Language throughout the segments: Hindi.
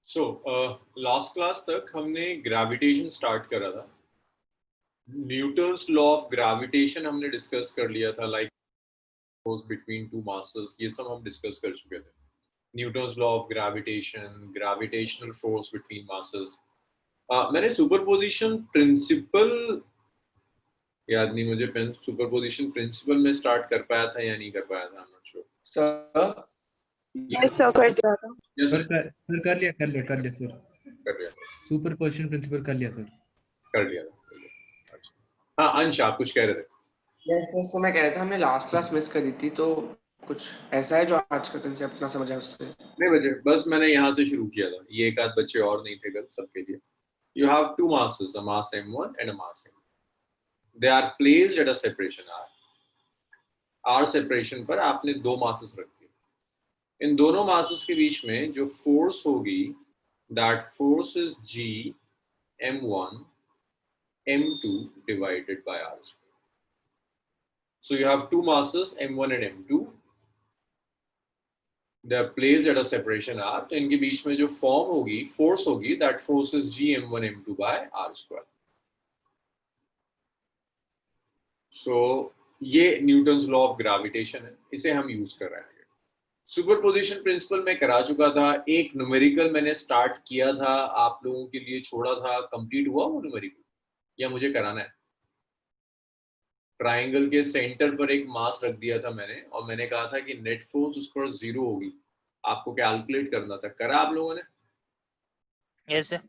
सो लास्ट क्लास तक हमने ग्रेविटेशन स्टार्ट करा था। न्यूटन्स लॉ ऑफ ग्रेविटेशन हमने डिस्कस कर लिया था, like force between two masses, ये सब हम डिस्कस कर चुके थे। Newton's law of gravitation, gravitational force between masses. मैंने सुपरपोजिशन प्रिंसिपल याद नहीं मुझे, सुपरपोजिशन प्रिंसिपल में स्टार्ट कर पाया था या नहीं कर पाया था, I am not sure. Sir yes sir कर दिया था। यस सर कर लिया सर। कर लिया सुपरपोजिशन प्रिंसिपल कर लिया सर। कर लिया था। अच्छा हाँ अंश, आप कुछ कह रहे थे? यस सर, सो मैं कह रहा था हमने लास्ट क्लास मिस करी थी, तो कुछ ऐसा है जो आज का कंसेप्ट ना समझ आए उससे। नहीं बच्चे, बस मैंने यहाँ से शुरू किया था, ये एक आध बच्चे और नहीं थे कल सबके लिए। You have two masses, a mass m1 and a mass m2. They are placed at a separation r. r separation पर आपने दो masses रख दिए। इन दोनों masses के बीच में जो force होगी, that force is g m1 m2 divided by r square. So you have two masses m1 and m2. They are placed at a separation r. तो इनके बीच में जो form होगी, force होगी, that force is g m1 m2 by r square. So ये न्यूटन्स लॉ ऑफ ग्रेविटेशन है, इसे हम यूज कर रहे हैं। सुपरपोजिशन प्रिंसिपल में करा चुका था, एक न्यूमेरिकल मैंने स्टार्ट किया था, आप लोगों के लिए छोड़ा था, कंप्लीट हुआ वो न्यूमेरिकल या मुझे कराना है? ट्राइंगल के सेंटर पर एक मास रख दिया था मैंने, और मैंने कहा था कि नेट फोर्स उस पर 0 होगी, आपको कैलकुलेट करना था। करा आप लोगों ने? Yes sir.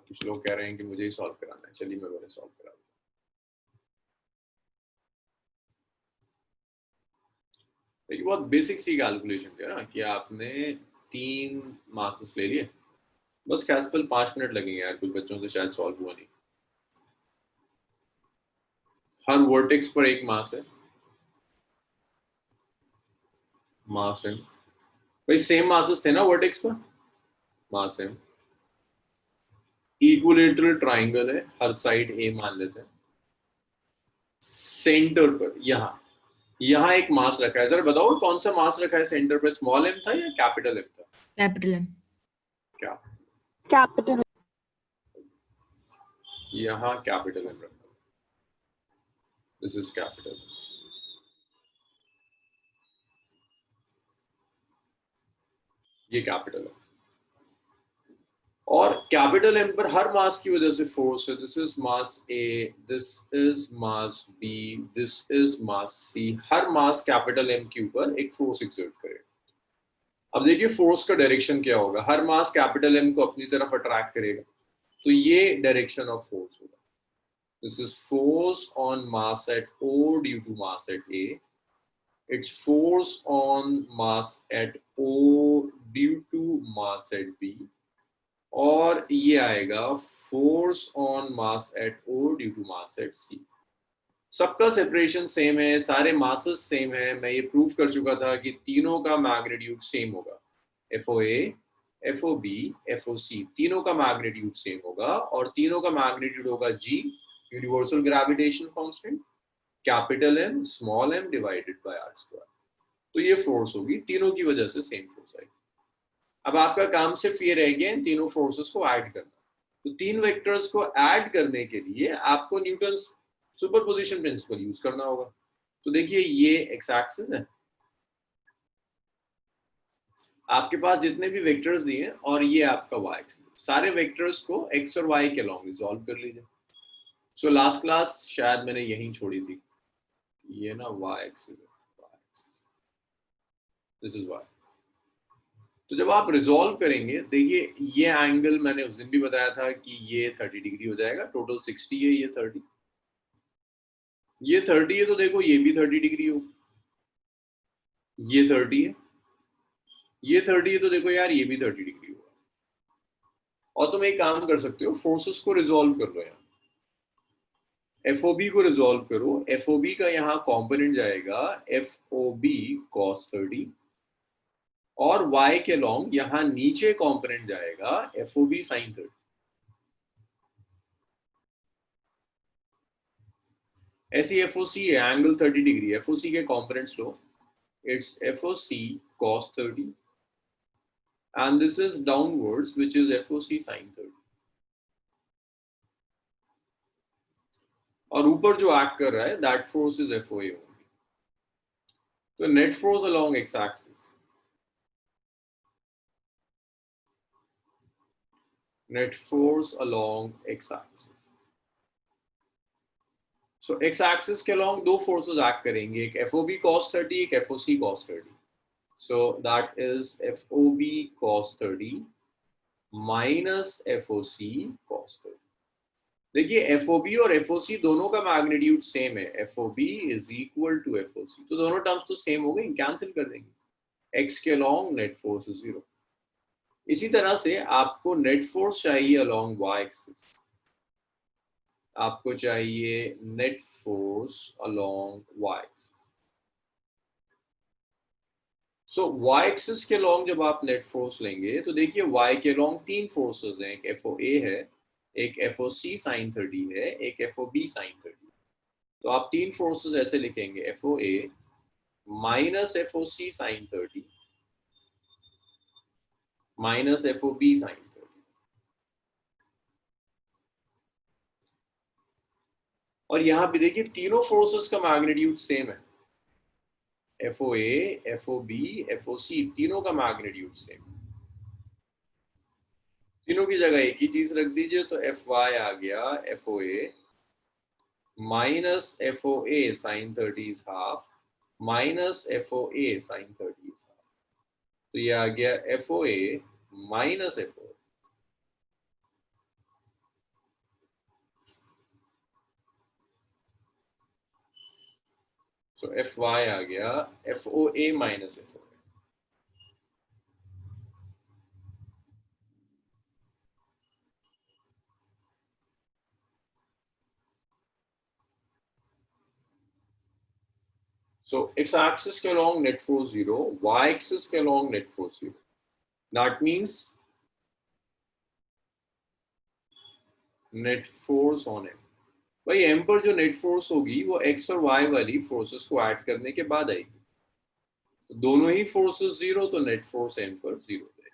कुछ लोग कह रहे हैं कि मुझे ही सॉल्व कराना है, चलिए मैं मैंने सॉल्व करा दूं। ये बहुत बेसिक सी कैलकुलेशन थी ना, कि आपने 3 मासेस ले लिए, बस कैस्पल 5 मिनट लगेंगे यार, कुछ बच्चों से शायद सॉल्व हुआ नहीं। हर वर्टेक्स पर एक मास है, मास है भाई, सेम मासेस थे ना वर्टेक्स पर, मास है। इक्विलेटरल ट्राइंगल है, हर साइड ए मान लेते हैं। सेंटर पर यहाँ एक मास रखा है, जरा बताओ कौन सा मास रखा है सेंटर पे? स्मॉल एम था या कैपिटल एम था? Capital M. क्या कैपिटल यहाँ कैपिटल एम रखा है, दिस इज कैपिटल, ये कैपिटल है। और कैपिटल एम पर हर मास की वजह से फोर्स है। This is mass A, this is mass B, this is mass C. हर मास कैपिटल एम के ऊपर एक फोर्स एक्सर्ट करेगा। अब देखिए फोर्स का डायरेक्शन क्या होगा, हर मास कैपिटल एम को अपनी तरफ अट्रैक्ट करेगा, तो ये डायरेक्शन ऑफ फोर्स होगा। This is force on mass at O due to mass at A, it's force on mass at O due to mass at B, और ये आएगा force on mass at O due to mass at C. सबका सेपरेशन सेम है, सारे मासेस सेम है। मैं ये प्रूव कर चुका था कि तीनों का मैग्नीट्यूड सेम होगा, FOA, FOB, FOC, तीनों का मैग्नीट्यूड सेम होगा, और तीनों का मैग्नीट्यूड होगा G, universal gravitation constant, capital M, small m divided by r square. तो ये फोर्स होगी, तीनों की वजह से सेम फोर्स आएगी। अब आपका काम सिर्फ ये रह गया इन तीनों फोर्सेस को ऐड करना। तो तीन वेक्टर्स को ऐड करने के लिए आपको न्यूटन्स सुपरपोजिशन प्रिंसिपल यूज करना होगा। तो देखिए ये एक्स एक्सिस है, आपके पास जितने भी वेक्टर्स दिए हैं, और ये आपका वाई एक्सिस, सारे वेक्टर्स को एक्स और वाई के अलॉन्ग रिजॉल्व कर लीजिए। सो लास्ट क्लास शायद मैंने यहीं छोड़ी थी, ये ना वाई एक्सिस है, दिस इज वाई। तो जब आप रिजॉल्व करेंगे, देखिए ये एंगल मैंने उस दिन भी बताया था कि ये 30 डिग्री हो जाएगा, टोटल 60 है, ये 30, ये 30 है, तो देखो ये भी 30 डिग्री हो, ये 30 है, ये 30 है, तो देखो यार ये भी 30 डिग्री होगा। और तुम एक काम कर सकते हो, फोर्सेस को रिजॉल्व कर लो। यहाँ FOB को रिजॉल्व करो, FOB का यहाँ कॉम्पोनेंट जाएगा FOB cos 30, और y के लॉन्ग यहाँ नीचे कॉम्पोनेंट जाएगा FOB sin 30। ऐसी FOC है एंगल 30 डिग्री, FOC के components low, it's FOC cos 30 and this is downwards, which is FOC sin 30. और ऊपर जो एक्ट कर रहा है that force is FOA only. तो net force along x axis. Net force along x axis. So x axis के along दो forces act करेंगे, एक FOB cos 30, एक FOC cos 30. So that is FOB cos 30 minus FOC cos 30. देखिए FOB और FOC दोनों का मैग्नीट्यूड सेम है, FOB is equal to FOC, तो दोनों टर्म्स तो सेम हो गई, कैंसिल कर देंगे, x के अलोंग नेट फोर्स इज 0. इसी तरह से आपको नेट फोर्स चाहिए अलोंग y एक्सिस, आपको चाहिए net force along y axis. So y axis के अलोंग जब आप नेट फोर्स लेंगे तो देखिए y के अलोंग तीन फोर्सेस हैं, एक FOA है, एक FOC sin 30 है, एक FOB sin 30. तो आप तीन फोर्सेस ऐसे लिखेंगे, FOA minus FOC sin 30 minus FOB sin 30. और यहां भी देखिए तीनों फोर्सेस का मैग्नीट्यूड सेम है, FOA, FOB, FOC तीनों का मैग्नीट्यूड सेम. तीनों की जगह एक ही चीज रख दीजिए, तो FY आ गया FOA minus FOA sin 30 is half minus FOA sin 30 is half. तो ये आ गया FOA माइनस FOA. तो FY आ गया FOA minus FOA. So x-axis के along net force 0, y-axis के along net force 0. That means net force on m. भाई m पर जो net force होगी वो x और y वाली forces को ऐड करने के बाद आएगी. तो दोनों ही forces 0, तो net force m पर 0 है.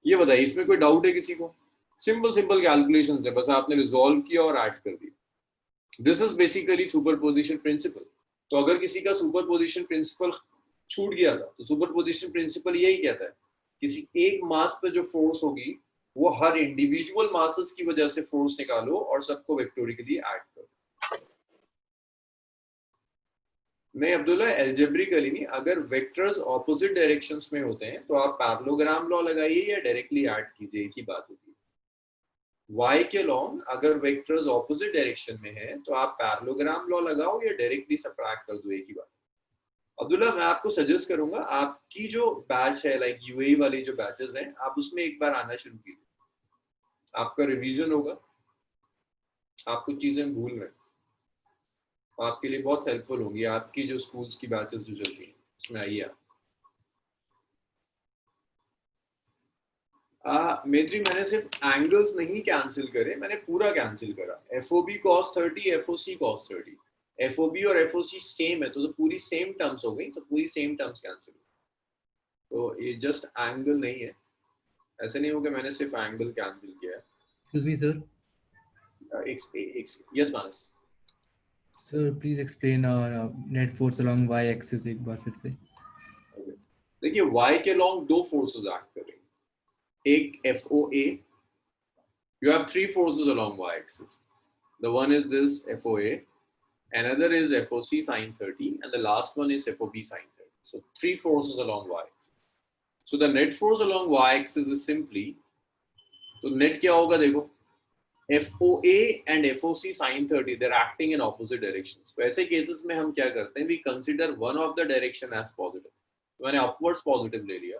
ये बताइए, इसमें कोई डाउट है किसी को? सिंपल कैलकुलेशंस है, बस आपने रिजॉल्व किया और ऐड कर दिया. This is basically superposition principle. तो अगर किसी का सुपरपोजिशन प्रिंसिपल छूट गया था, तो सुपरपोजिशन प्रिंसिपल यही कहता है, किसी एक मास पे जो फोर्स होगी वो हर इंडिविजुअल मासेस की वजह से फोर्स निकालो और सबको वेक्टोरिकली ऐड करो. नहीं अब्दुल्ला, एल्जेब्रिकली नहीं, अगर वेक्टर्स ऑपोजिट डायरेक्शंस में होते हैं तो आप पैरेललोग्राम लॉ लगाइए या डायरेक्टली ऐड कीजिए, एक ही बात होती है. y के लॉन्ग अगर वेक्टर्स ऑपोजिट डायरेक्शन में है तो आप पैरेललोग्राम लॉ लगाओ या डायरेक्टली सबट्रैक्ट कर दो, एक ही बात. अब्दुल्ला, मैं आपको सजेस्ट करूंगा, आपकी जो बैच है लाइक यूएई वाली जो बैचेस हैं, आप उसमें एक बार आना शुरू कीजिए, आपका रिवीजन होगा, आप कुछ चीजें भूल रहे हैं, आपके लिए बहुत हेल्पफुल होंगी. आपकी जो स्कूल्स की बैचेस जो चल रही हैं उसमें आइए आप. मेत्री, मैंने सिर्फ एंगल्स नहीं कैंसिल करे, मैंने पूरा कैंसिल करा. FOB cos 30, FOC cos 30, FOB और FOC सेम है तो पूरी सेम टर्म्स हो गई, तो पूरी सेम टर्म्स कैंसिल. तो ये जस्ट एंगल नहीं है, ऐसे नहीं हो कि मैंने सिर्फ एंगल कैंसिल किया है. Excuse me, sir. Yes Manas. Sir, please explain net force along y-axis एक बार फिर से. देखिए y के लॉन्ग दो फोर्सेस एक्ट कर रही हैं, एक FOA. You have three forces along y-axis. The one is this FOA, another is FOC sin 30, and the last one is FOB sin 30. So three forces along y-axis. So the net force along y-axis is simply, तो net क्या होगा देखो, FOA and FOC sin 30, they're acting in opposite directions. तो ऐसे cases में हम क्या करते हैं, we consider one of the direction as positive. तो मैंने upwards positive ले लिया,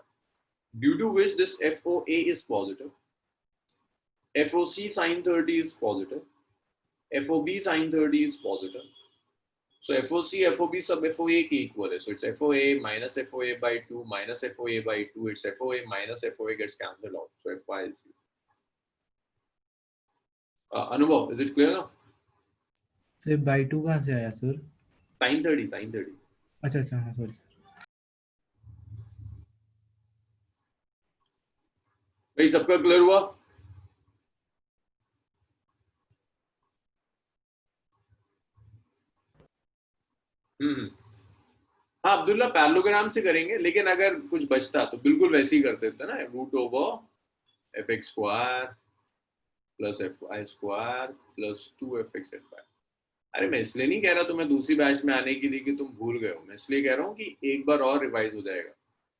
due to which this FOA is positive, FOC sin 30 is positive, FOB sin 30 is positive. So FOC, FOB sub FOA के equal है. So it's FOA minus FOA by 2 minus FOA by 2. It's FOA minus FOA gets cancelled out. So FY is 0. Anubhav, is it clear now? Sir, by 2 कहाँ से आया sir? Sin 30, sin 30. अच्छा हाँ sorry sir. भाई सबका क्लियर हुआ? हाँ अब्दुल्ला पैरेललोग्राम से करेंगे, लेकिन अगर कुछ बचता तो बिल्कुल वैसे ही कर देते ना, root over F X square plus F Y square plus 2 fx F Y. अरे मैं इसलिए नहीं कह रहा तुम्हें दूसरी बैच में आने के लिए कि तुम भूल गए हो, मैं इसलिए कह रहा हूँ कि एक बार और रिवाइज हो जाएगा।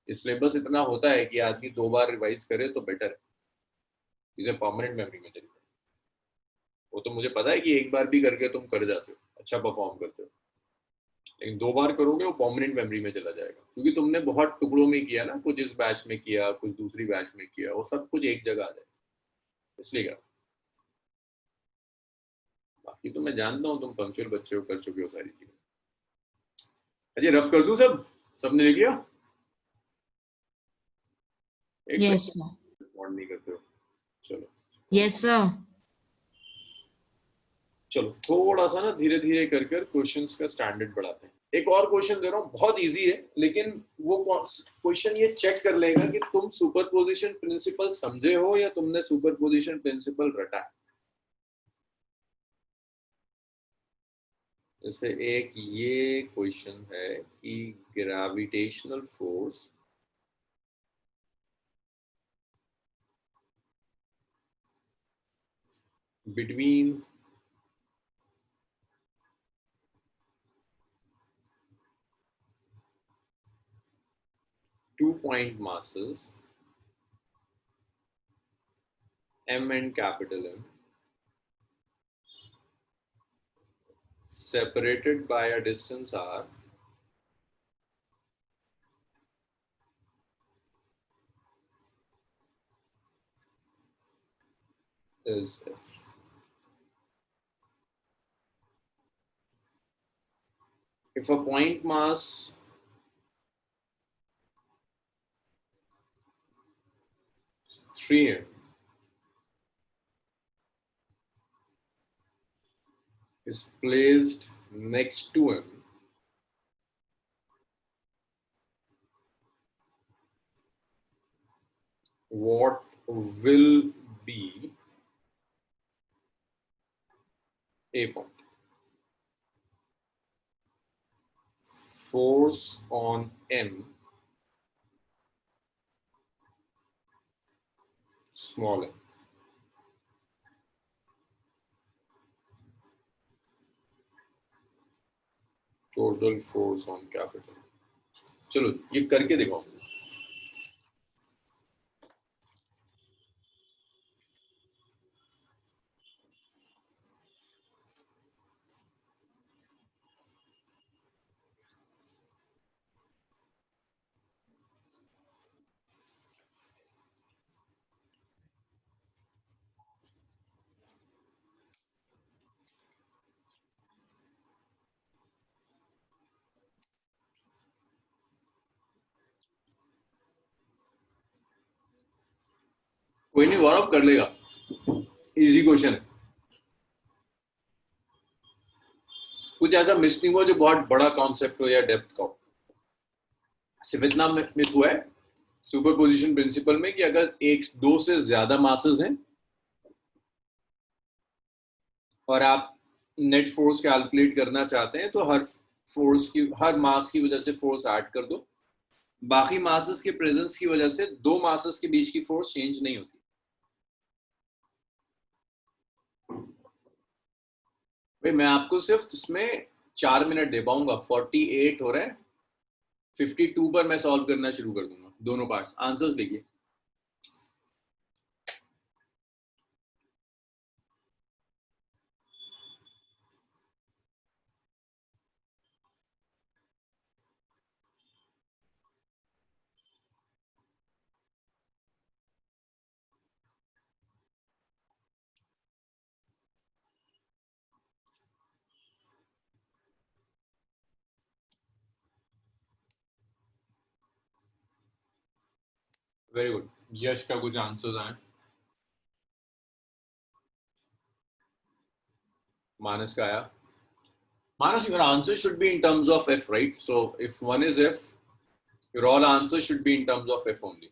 इसलिए बस इतना होता है कि आदमी 2 बार रिवाइज करे तो बेटर है, इसे परमानेंट मेमोरी में चली जाए। वो तो मुझे पता है कि एक बार भी करके तुम कर जाते हो, अच्छा परफॉर्म करते हो, लेकिन 2 बार करोगे वो परमानेंट मेमोरी में चला जाएगा, क्योंकि तुमने बहुत टुकड़ों में किया ना, कुछ इस बैच में किया, कुछ दूसरी बैच में किया, वो सब कुछ एक जगह आ जाएगा, इसलिए क्या। बाकी तो मैं जानता हूँ तुम पंक्चुअल बच्चे हो, कर चुके हो सारी चीजें। अजय रब कर दूं, सबने लिख लिया? Yes, sir. रिस्पॉन्ड नहीं करते हो, चलो Yes, sir. चलो थोड़ा सा ना धीरे धीरे कर कर क्वेश्चंस का स्टैंडर्ड बढ़ाते हैं। एक और क्वेश्चन दे रहा हूँ, बहुत इजी है, लेकिन वो क्वेश्चन ये चेक कर लेगा कि तुम सुपरपोजिशन प्रिंसिपल समझे हो या तुमने सुपरपोजिशन प्रिंसिपल रटा है। जैसे एक ये क्वेश्चन है कि gravitational force between two point masses m and capital M separated by a distance r is F. If a point mass three m is placed next to m, what will be a point? Force on m small m. Total force on capital. चलो ये करके दिखाओ। कोई नहीं, गौरव कर लेगा, इजी क्वेश्चन है। कुछ ऐसा मिस नहीं हुआ जो बहुत बड़ा कॉन्सेप्ट हो या डेप्थ का हो। सिर्फ इतना मिस हुआ है सुपरपोजिशन प्रिंसिपल में कि अगर एक दो से ज्यादा मासेस हैं और आप नेट फोर्स कैलकुलेट करना चाहते हैं तो हर मास की वजह से फोर्स ऐड कर दो, बाकी मासेस के प्रेजेंस की वजह से दो मासेस के बीच की फोर्स चेंज नहीं होती। भाई मैं आपको सिर्फ इसमें 4 मिनट दे पाऊंगा, 48 हो रहा है, 52 पर मैं सॉल्व करना शुरू कर दूंगा दोनों पार्ट्स। आंसर्स लिखिए। वेरी गुड, यश का कुछ आंसर्स आए। मानस का आया। Manas, your answer should be in terms of f, right? So if one is f, your all answer should be in terms of f only.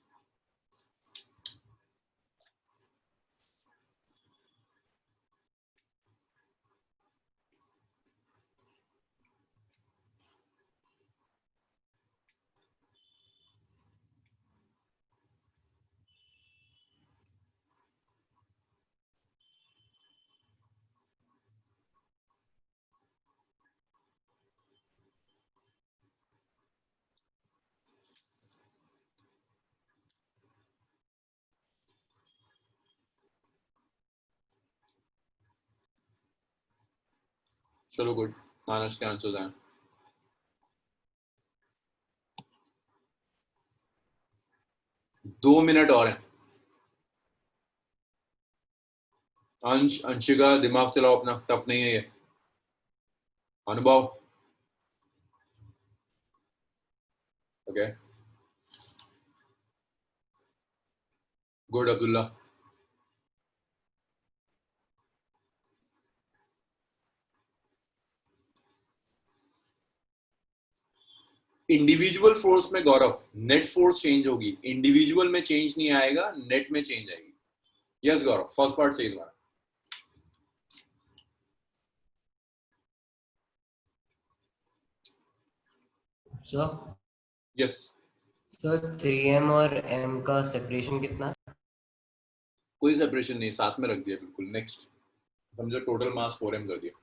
चलो गुड, मानस के आंसर्स हैं। दो मिनट और हैं। अंश, अंशिका दिमाग चलाओ अपना, टफ नहीं है ये। अनुभव, okay good. Abdullah, individual force में गौरव नेट फोर्स चेंज होगी, इंडिविजुअल में चेंज नहीं आएगा, नेट में चेंज आएगी। यस गौरव, फर्स्ट पार्ट सही हुआ। सर यस, सर 3m और m का सेपरेशन कितना? कोई सेपरेशन नहीं, साथ में रख दिया बिल्कुल। नेक्स्ट, समझो टोटल मास 4m कर दिया।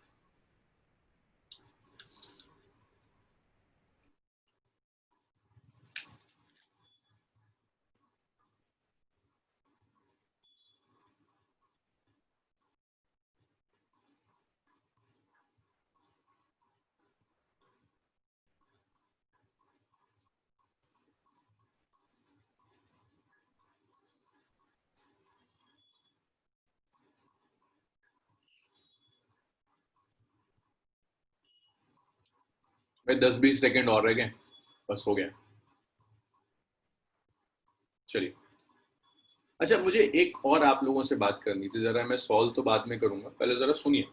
भाई 10-20 सेकंड और रह गए, बस हो गया। चलिए, अच्छा मुझे एक और आप लोगों से बात करनी थी, जरा मैं सॉल्व तो बाद में करूंगा, पहले जरा सुनिए।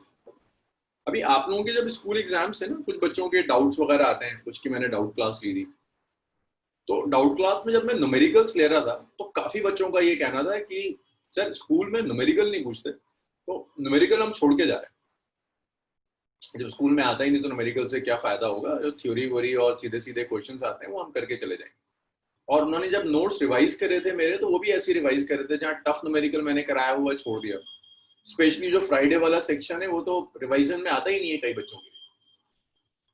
अभी आप लोगों के जब स्कूल एग्जाम्स है ना, कुछ बच्चों के डाउट्स वगैरह आते हैं, कुछ की मैंने डाउट क्लास ली थी। तो डाउट क्लास में जब मैं न्यूमेरिकल्स ले रहा था तो काफी बच्चों का ये कहना था कि सर स्कूल में न्यूमेरिकल नहीं पूछते, तो न्यूमेरिकल हम छोड़ के जा रहे हैं। जब स्कूल में आता ही नहीं तो न्यूमेरिकल से क्या फायदा होगा, जो थ्योरी वोरी और सीधे सीधे क्वेश्चंस आते हैं वो हम करके चले जाएंगे। और उन्होंने जब नोट्स रिवाइज करे थे मेरे, तो वो भी ऐसे रिवाइज करे थे जहाँ टफ न्यूमेरिकल मैंने कराया हुआ छोड़ दिया। स्पेशली जो फ्राइडे वाला सेक्शन है वो तो रिवाइजन में आता ही नहीं है कई बच्चों के लिए।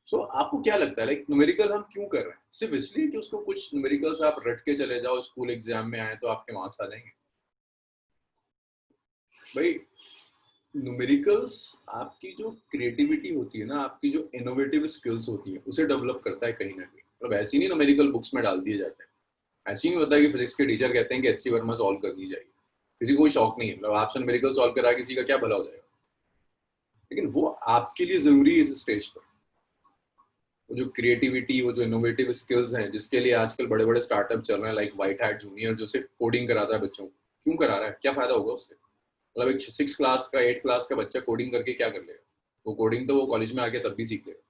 सो आपको क्या लगता है, लाइक न्यूमेरिकल हम क्यों कर रहे हैं? सिर्फ इसलिए कि उसको कुछ न्यूमेरिकल्स आप रट के चले जाओ, स्कूल एग्जाम में आए तो आपके मार्क्स आ जाएंगे? भाई न्यूमेरिकल्स आपकी जो क्रिएटिविटी होती है ना, आपकी जो इनोवेटिव स्किल्स होती है, उसे डेवलप करता है कहीं ना कहीं। मतलब ऐसी नहीं न्यूमेरिकल बुक्स में डाल दिए जाते हैं। ऐसी नहीं होता कि फिजिक्स के टीचर कहते हैं कि एचसी वर्मा सॉल्व करनी चाहिए, किसी को कोई शौक नहीं है। मतलब आपसे न्यूमेरिकल सॉल्व करा किसी का क्या भला हो जाएगा? लेकिन वो आपके लिए जरूरी है इस स्टेज पर। वो जो क्रिएटिविटी, वो जो इनोवेटिव स्किल्स हैं, जिसके लिए आजकल बड़े बड़े स्टार्टअप चल रहे हैं, लाइक व्हाइट हैट जूनियर, जो सिर्फ कोडिंग कराता है बच्चों को। क्यों करा रहा है? क्या फायदा होगा उससे? मतलब एक 6 क्लास का 8 क्लास का बच्चा कोडिंग करके क्या कर लेगा? वो कोडिंग तो वो कॉलेज में आके तब भी सीख लेगा।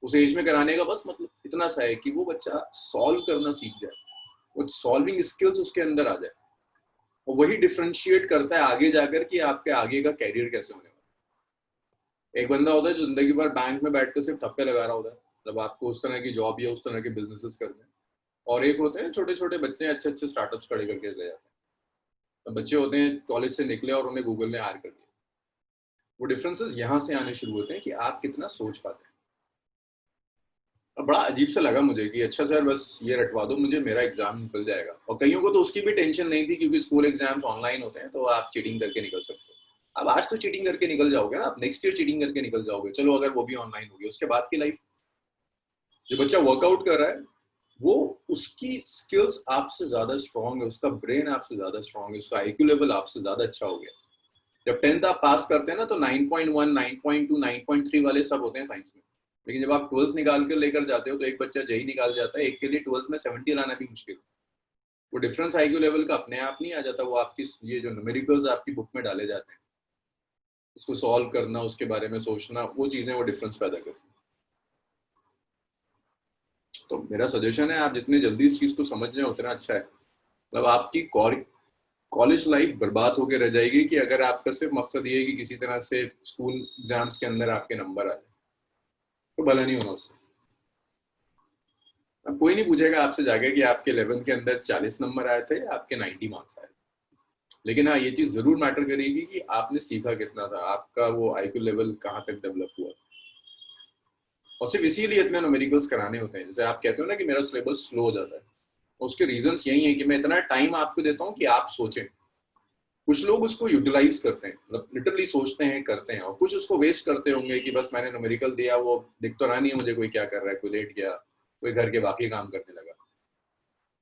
उस एज में कराने का बस मतलब इतना सा है कि वो बच्चा सॉल्व करना सीख जाए, वो सॉल्विंग स्किल्स उसके अंदर आ जाए। और वही डिफरेंशिएट करता है आगे जाकर कि आपके आगे का कैरियर कैसे होने वाला। एक बंदा होता है जो जिंदगी भर बैंक में बैठकर सिर्फ ठप्पे लगा रहा होता है, मतलब आपको उस तरह की जॉब या उस तरह के बिजनेसेस करने हैं। और एक होते हैं छोटे छोटे बच्चे, अच्छे अच्छे स्टार्टअप्स खड़े करके ले जाते हैं। तो बच्चे होते हैं कॉलेज से निकले और उन्हें गूगल ने हायर कर दिया। वो डिफरेंसेस यहाँ से आने शुरू होते हैं कि आप कितना सोच पाते हैं। अब बड़ा अजीब सा लगा मुझे कि अच्छा सर बस ये रटवा दो मुझे, मेरा एग्जाम निकल जाएगा। और कईयों को तो उसकी भी टेंशन नहीं थी, क्योंकि स्कूल एग्जाम्स ऑनलाइन होते हैं तो आप चीटिंग करके निकल सकते हो। अब आज तो चीटिंग करके निकल जाओगे ना, आप नेक्स्ट ईयर चीटिंग करके निकल जाओगे। चलो अगर वो भी ऑनलाइन होगी, उसके बाद की लाइफ। जो बच्चा वर्कआउट कर रहा है वो, उसकी स्किल्स आपसे ज्यादा स्ट्रांग है, उसका ब्रेन आपसे ज्यादा स्ट्रांग है, उसका आईक्यू लेवल आपसे ज्यादा अच्छा हो गया। जब 10th आप पास करते हैं ना, तो 9.1, 9.2, 9.3 वाले सब होते हैं साइंस में। लेकिन जब आप 12th निकाल कर लेकर जाते हो तो एक बच्चा जेई निकाल जाता है, एक के लिए 12th में 70 लाना भी मुश्किल। वो डिफरेंस आईक्यू लेवल का अपने आप नहीं आ जाता, वो आपकी ये जो न्यूमेरिकल्स आपकी बुक में डाले जाते हैं, उसको सॉल्व करना, उसके बारे में सोचना, वो चीजें वो डिफरेंस पैदा करती हैं। तो मेरा सजेशन है, आप जितनी जल्दी इस चीज को समझ जाए उतना अच्छा है। मतलब आपकी कॉलेज लाइफ बर्बाद होकर रह जाएगी कि अगर आपका सिर्फ मकसद ये है कि किसी तरह से स्कूल एग्जाम्स के अंदर आपके नंबर आ जाए, तो भला नहीं होना उससे। अब कोई नहीं पूछेगा आपसे जाके कि आपके 11th के अंदर 40 नंबर आए थे, आपके 90 मार्क्स आए। लेकिन हाँ, ये चीज जरूर मैटर करेगी कि आपने सीखा कितना था, आपका वो आईक्यू लेवल कहाँ तक डेवलप हुआ। और सिर्फ इसीलिए इतने न्यूमेरिकल्स कराने होते हैं। जैसे आप कहते हो ना कि मेरा सिलेबस स्लो हो जाता है, उसके रीजंस यही है कि मैं इतना टाइम आपको देता हूँ कि आप सोचें। कुछ लोग उसको यूटिलाइज करते हैं, मतलब लिटरली सोचते हैं, करते हैं, और कुछ उसको वेस्ट करते होंगे कि बस मैंने न्यूमेरिकल दिया, वो दिख तो रहा नहीं है मुझे कोई क्या कर रहा है, कोई लेट गया, कोई घर के बाकी काम करने लगा।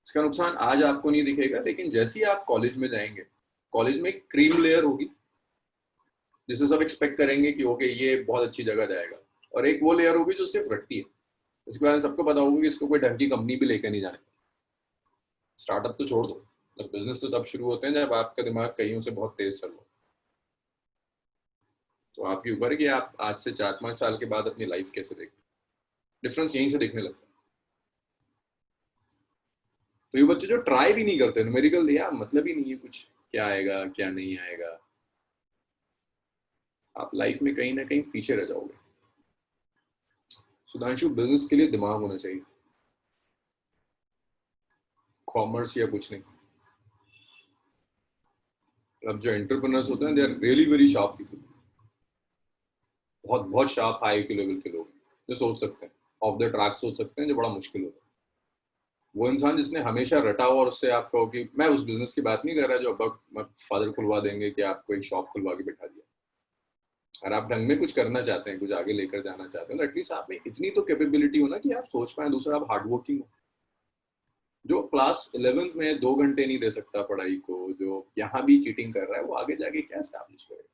इसका नुकसान आज आपको नहीं दिखेगा, लेकिन जैसे ही आप कॉलेज में जाएंगे, कॉलेज में एक क्रीम लेयर होगी जिसे सब एक्सपेक्ट करेंगे कि ओके ये बहुत अच्छी जगह जाएगा, और एक वो लेयर होगी जो सिर्फ रटती है। इसके बारे में सबको पता होगा कि इसको कोई ढंग की कंपनी भी लेकर नहीं जाने। स्टार्टअप तो छोड़ दो, बिजनेस तो तब शुरू होते हैं जब आपका दिमाग कईयों से बहुत तेज चल रहा हो। तो आपके ऊपर है कि आप आज से 4-5 साल के बाद अपनी लाइफ कैसे देखते, डिफरेंस यहीं से दिखने लगता है। तो ये बच्चे जो ट्राई भी नहीं करते, न्यूमेरिकल दिया मतलब ही नहीं है कुछ, क्या आएगा क्या नहीं आएगा, आप लाइफ में कहीं ना कहीं पीछे रह जाओगे। सुधांशु, बिजनेस के लिए दिमाग होना चाहिए, कॉमर्स या कुछ नहीं। अब जो एंटरप्रेन्योर्स होते हैं they are really very sharp people, बहुत बहुत शार्प हाई के लेवल के लोग जो सोच सकते हैं, ऑफ द ट्रैक सोच सकते हैं, जो बड़ा मुश्किल होता है। वो इंसान जिसने हमेशा रटा हो, और उससे आप कहो कि मैं उस बिजनेस की बात नहीं कर रहा जो अब फादर खुलवा देंगे कि आपको एक शॉप खुलवा के बिठा दिया। अगर आप ढंग में कुछ करना चाहते हैं, कुछ आगे लेकर जाना चाहते हैं, तो एटलीस्ट आप में इतनी तो कैपेबिलिटी हो ना कि आप सोच पाए। दूसरा, आप हार्ड वर्किंग हो। जो क्लास 11th में 2 घंटे नहीं दे सकता पढ़ाई को, जो यहाँ भी चीटिंग कर रहा है, वो आगे जाके क्या एस्टैब्लिश करेगा?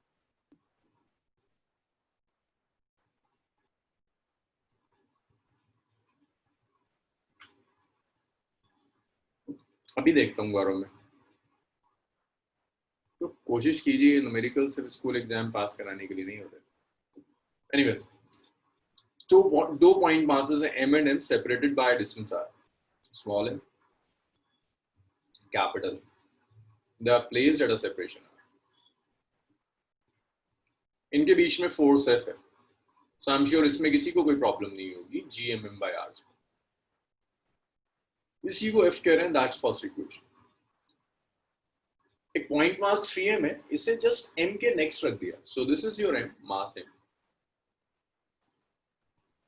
अभी देखता हूँ गौरव में, तो कोशिश कीजिए, न्यूमेरिकल सिर्फ स्कूल एग्जाम पास कराने के लिए नहीं होते। एनीवेज, दो पॉइंट मासेस हैं m and m separated by distance r, small m, capital, they are placed at a separation r। इनके बीच में फोर्स f है, सो आई एम श्योर इसमें किसी को कोई प्रॉब्लम नहीं होगी, gmm by r स्क्वायर। इसी को f कह रहे हैं, दैट्स फर्स्ट इक्वेशन। एक पॉइंट मास 3m है, इसे जस्ट m के नेक्स्ट रख दिया, so this is your m, mass m।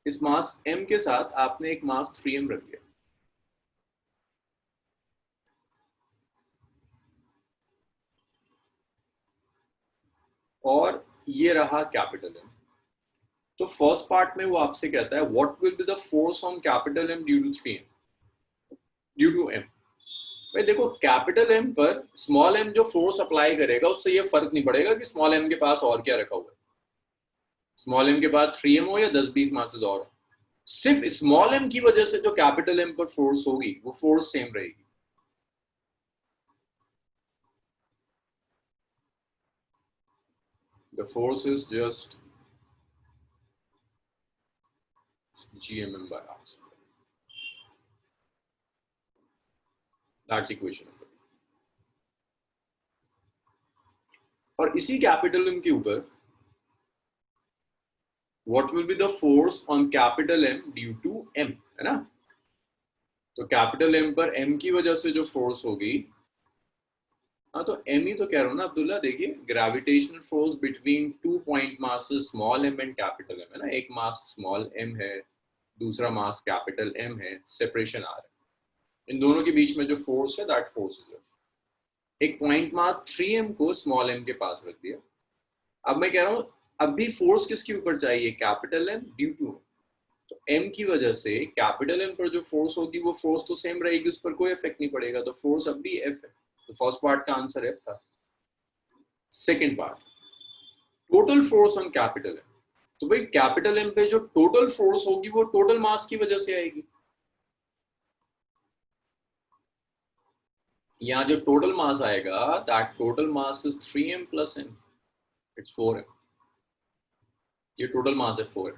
इस मास m के साथ आपने एक मास 3m रख दिया, और ये रहा कैपिटल M। तो फर्स्ट पार्ट में वो आपसे कहता है what will be the force on capital M due to 3m, due to m। भाई देखो, कैपिटल M पर स्मॉल m जो फोर्स अप्लाई करेगा, उससे ये फर्क नहीं पड़ेगा कि स्मॉल m के पास और क्या रखा हुआ है, स्मॉल m के पास 3m हो या 10-20 मासेस और। सिर्फ स्मॉल m की वजह से जो कैपिटल M पर फोर्स होगी, वो फोर्स सेम रहेगी। The force is just gmm by r square. That's equation number 2. और इसी कैपिटल M के ऊपर what will be the force on capital M due to m, है ना? तो कैपिटल M पर m की वजह से जो फोर्स होगी, हाँ तो m ही तो कह रहा हूँ ना अब्दुल्ला। देखिए, gravitational force between 2 point masses small m and capital M, है ना? एक मास स्मॉल m है, दूसरा मास कैपिटल M है, सेपरेशन आ रहा है। इन दोनों के बीच में जो फोर्स है, दैट फोर्स इज एक पॉइंट मास 3m को स्मॉल m के पास रख दिया। अब मैं कह रहा हूँ, अब भी फोर्स किसके ऊपर चाहिए? Capital M due to. तो m की वजह से कैपिटल M पर जो फोर्स होगी, वो फोर्स तो सेम रहेगी, उस पर कोई इफेक्ट नहीं पड़ेगा, तो फोर्स अब भी F है। तो फर्स्ट पार्ट का आंसर F था। Second part, total force on capital M। तो भाई कैपिटल M पे जो टोटल फोर्स होगी, वो टोटल मास की वजह से आएगी। यहाँ जो टोटल मास आएगा, that total mass is 3m plus m, it's 4m। ये टोटल मास है 4m,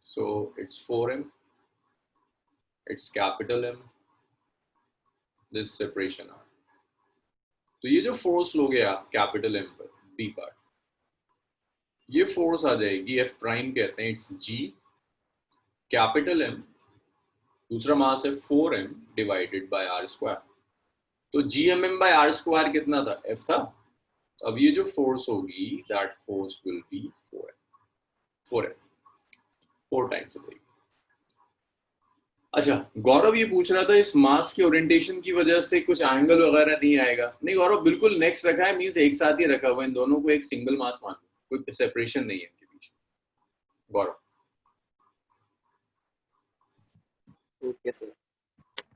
so it's 4m, it's capital M, this separation r। तो ये जो फोर्स लोगे आप कैपिटल M पर, B पार्ट, ये फोर्स आ जाएगी, F प्राइम कहते हैं, इट्स G कैपिटल M, दूसरा मास है 4m divided by r square. तो gmm by r स्क्वायर कितना था? F था। अब ये जो फोर्स होगी, that force will be 4m, 4 times हो जाएगी। अच्छा, गौरव ये पूछ रहा था इस मास के ओरिएंटेशन की वजह से कुछ एंगल वगैरह नहीं आएगा। नहीं गौरव, बिल्कुल नेक्स्ट रखा है, मींस एक साथ ही रखा हुआ है, इन दोनों को एक सिंगल मास मान लो, कोई सेपरेशन नहीं है इनके बीच। गौरव ओके सर।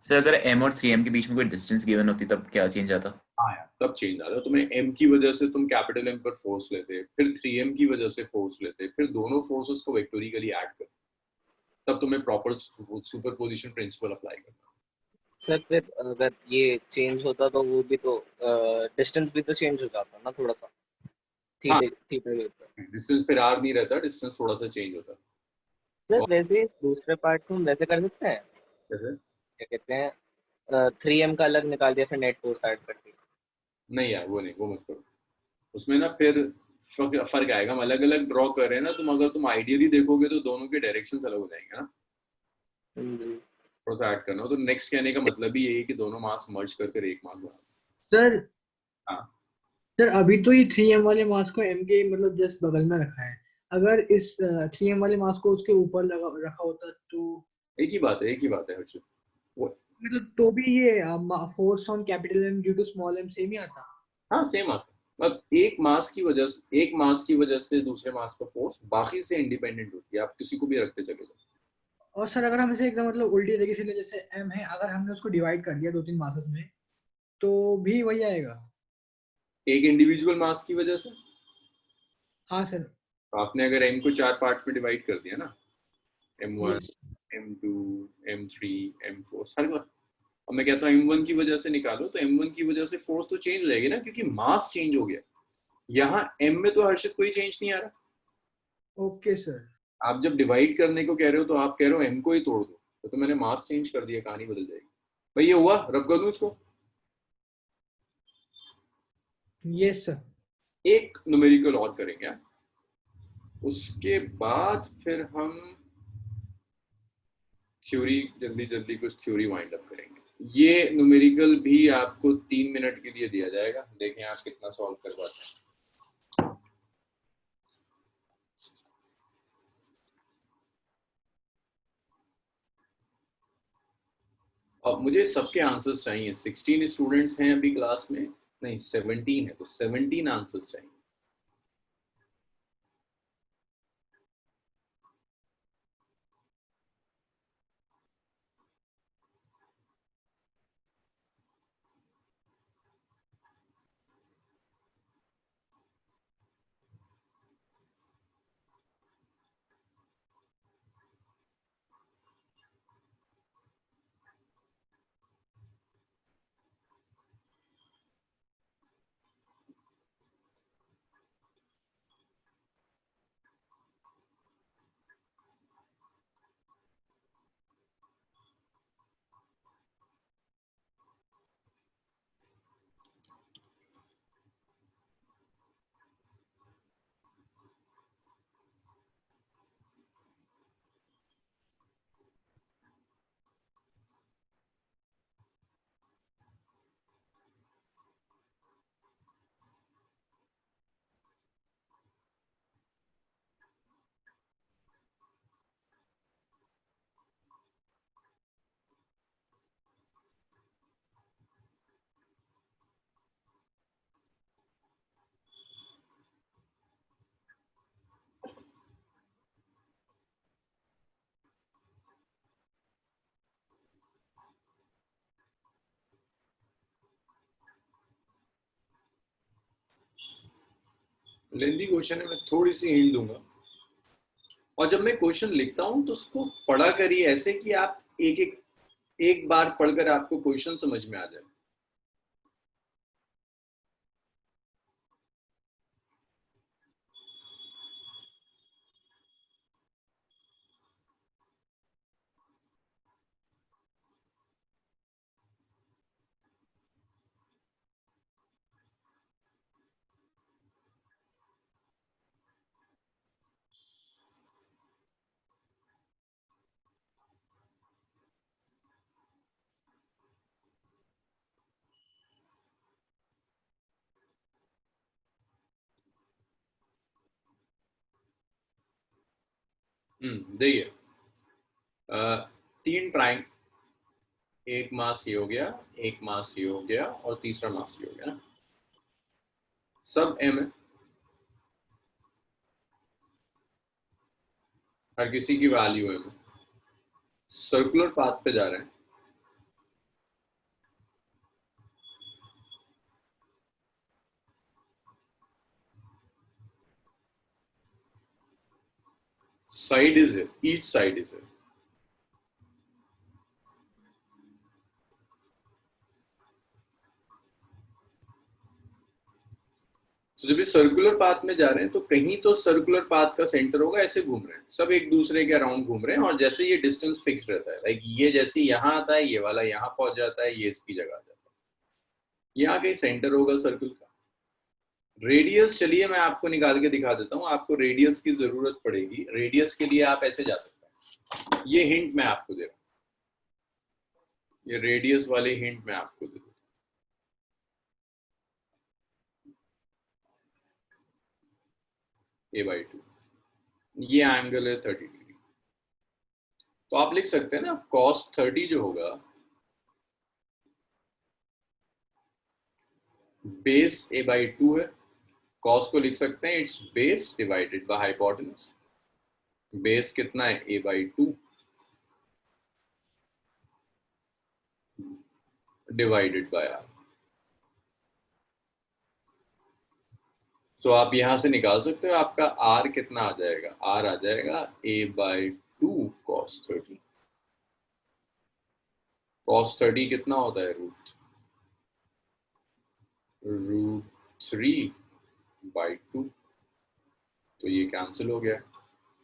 सर अगर m और 3m के बीच में कोई डिस्टेंस गिवन होती तब क्या चेंज आता? हाँ यार, तब चेंज आता। तुम्हें m की वजह से तुम कैपिटल M पर फोर्स लेते, फिर 3m की वजह से फोर्स लेते, फिर दोनों फोर्सेस को वेक्टोरिकली ऐड करते, तब तुम्हें प्रॉपर सुपरपोजिशन प्रिंसिपल अप्लाई करना। सर फिर अगर ये चेंज होता तो वो भी तो डिस्टेंस भी तो चेंज हो जाता ना थोड़ा सा, हाँ, थीटा थीटा के ऊपर। डिस्टेंस पे आर नहीं रहता, डिस्टेंस थोड़ा सा चेंज होता। सर और वैसे इस दूसरे पार्ट को हम वैसे कर सकते हैं, जैसे क्या कहते हैं 3m का अलग निकाल दिया फिर नेट फोर्स ऐड कर दिया। नहीं यार, वो नहीं, वो मत करो। उसमें ना फिर फर्क आएगा। हम अलग अलग ड्रॉ कर रहे हैं ना, तुम अगर तुम आइडियली देखोगे तो दोनों के डायरेक्शंस अलग हो जाएंगे ना। जी थोड़ा सा ऐड करना हो तो नेक्स्ट कहने का मतलब ही यही है कि दोनों मास मर्ज कर एक मास बना। सर हाँ, सर अभी तो ये 3m वाले मास को m के मतलब जस्ट बगल में रखा है। अगर इस 3m वाले मास को उसके ऊपर लगा रखा होता तो एक ही बात है, एक ही बात है हर्षित। वो मतलब तो भी ये force on capital M due to small m same ही आता। हाँ, सेम आता है। मतलब एक मास की वजह से दूसरे मास का फोर्स बाकी से इंडिपेंडेंट होती है, आप किसी को भी रखते चले जाओ। और सर अगर हम इसे एकदम मतलब उल्टी तरीके से ले, जैसे m है, अगर हमने उसको डिवाइड कर दिया दो तीन मासेस में तो भी वही आएगा। एक इंडिविजुअल मास की वजह से हाँ सर। तो आपने अगर m को 4 पार्ट्स में डिवाइड कर दिया ना, m1, yes. m2, m3, m4 हर बार। अब मैं कहता हूँ m1 की वजह से निकालो, तो m1 की वजह से फोर्स तो चेंज हो जाएगी ना, क्योंकि मास चेंज हो गया। यहाँ m में तो हर्षित कोई चेंज नहीं आ रहा। Okay sir. आप जब डिवाइड करने को कह रहे हो तो आप कह रहे हो m को ही तोड़ दो, तो मैंने मास चेंज कर दिया, कहानी बदल जाएगी। भाई ये हुआ, रब कर दूं इसको। Yes sir. एक न्यूमेरिकल और करेंगे, उसके बाद फिर हम थ्योरी, जल्दी जल्दी कुछ थ्योरी वाइंड अप करेंगे। ये न्यूमेरिकल भी आपको 3 मिनट के लिए दिया जाएगा, देखें आप कितना सॉल्व कर पाते हैं। अब मुझे सबके आंसर्स चाहिए। 16 स्टूडेंट्स हैं अभी क्लास में, नहीं 17 है, तो 17 आंसर्स चाहिए। लेंदी क्वेश्चन है, मैं थोड़ी सी हिंट दूंगा। और जब मैं क्वेश्चन लिखता हूं तो उसको पढ़ा करिए ऐसे कि आप एक बार पढ़कर आपको क्वेश्चन समझ में आ जाए। देखिए, 3 ट्राइंग, एक मास ये हो गया, एक मास ये हो गया और तीसरा मास ये हो गया ना, सब m है, हर किसी की वैल्यू m है, सर्कुलर पाथ पे जा रहे हैं, साइड इज है, ईच साइड इज है, तो जब ये सर्कुलर पाथ में जा रहे हैं तो कहीं तो सर्कुलर पाथ का सेंटर होगा, ऐसे घूम रहे हैं, सब एक दूसरे के अराउंड घूम रहे हैं, और जैसे ये डिस्टेंस फिक्स रहता है, लाइक ये जैसे यहाँ आता है, ये वाला यहाँ पहुंच जाता है, ये इसकी जगह आ जाता है, यहाँ कहीं सेंटर होगा सर्कल का। रेडियस, चलिए मैं आपको निकाल के दिखा देता हूँ, आपको रेडियस की जरूरत पड़ेगी, रेडियस के लिए आप ऐसे जा सकते हैं, ये हिंट मैं आपको दे रहा हूँ, ये रेडियस वाले हिंट मैं आपको दे देता हूँ। a/2, ये एंगल है 30 डिग्री, तो आप लिख सकते हैं ना cos 30 जो होगा बेस a/2 है, cos को लिख सकते हैं it's base divided by hypotenuse, base कितना है a/2 डिवाइडेड बाय r, तो आप यहां से निकाल सकते हो, आपका r कितना आ जाएगा, r आ जाएगा a/2 cos 30, cos 30 कितना होता है, √3/2, तो ये कैंसिल हो गया,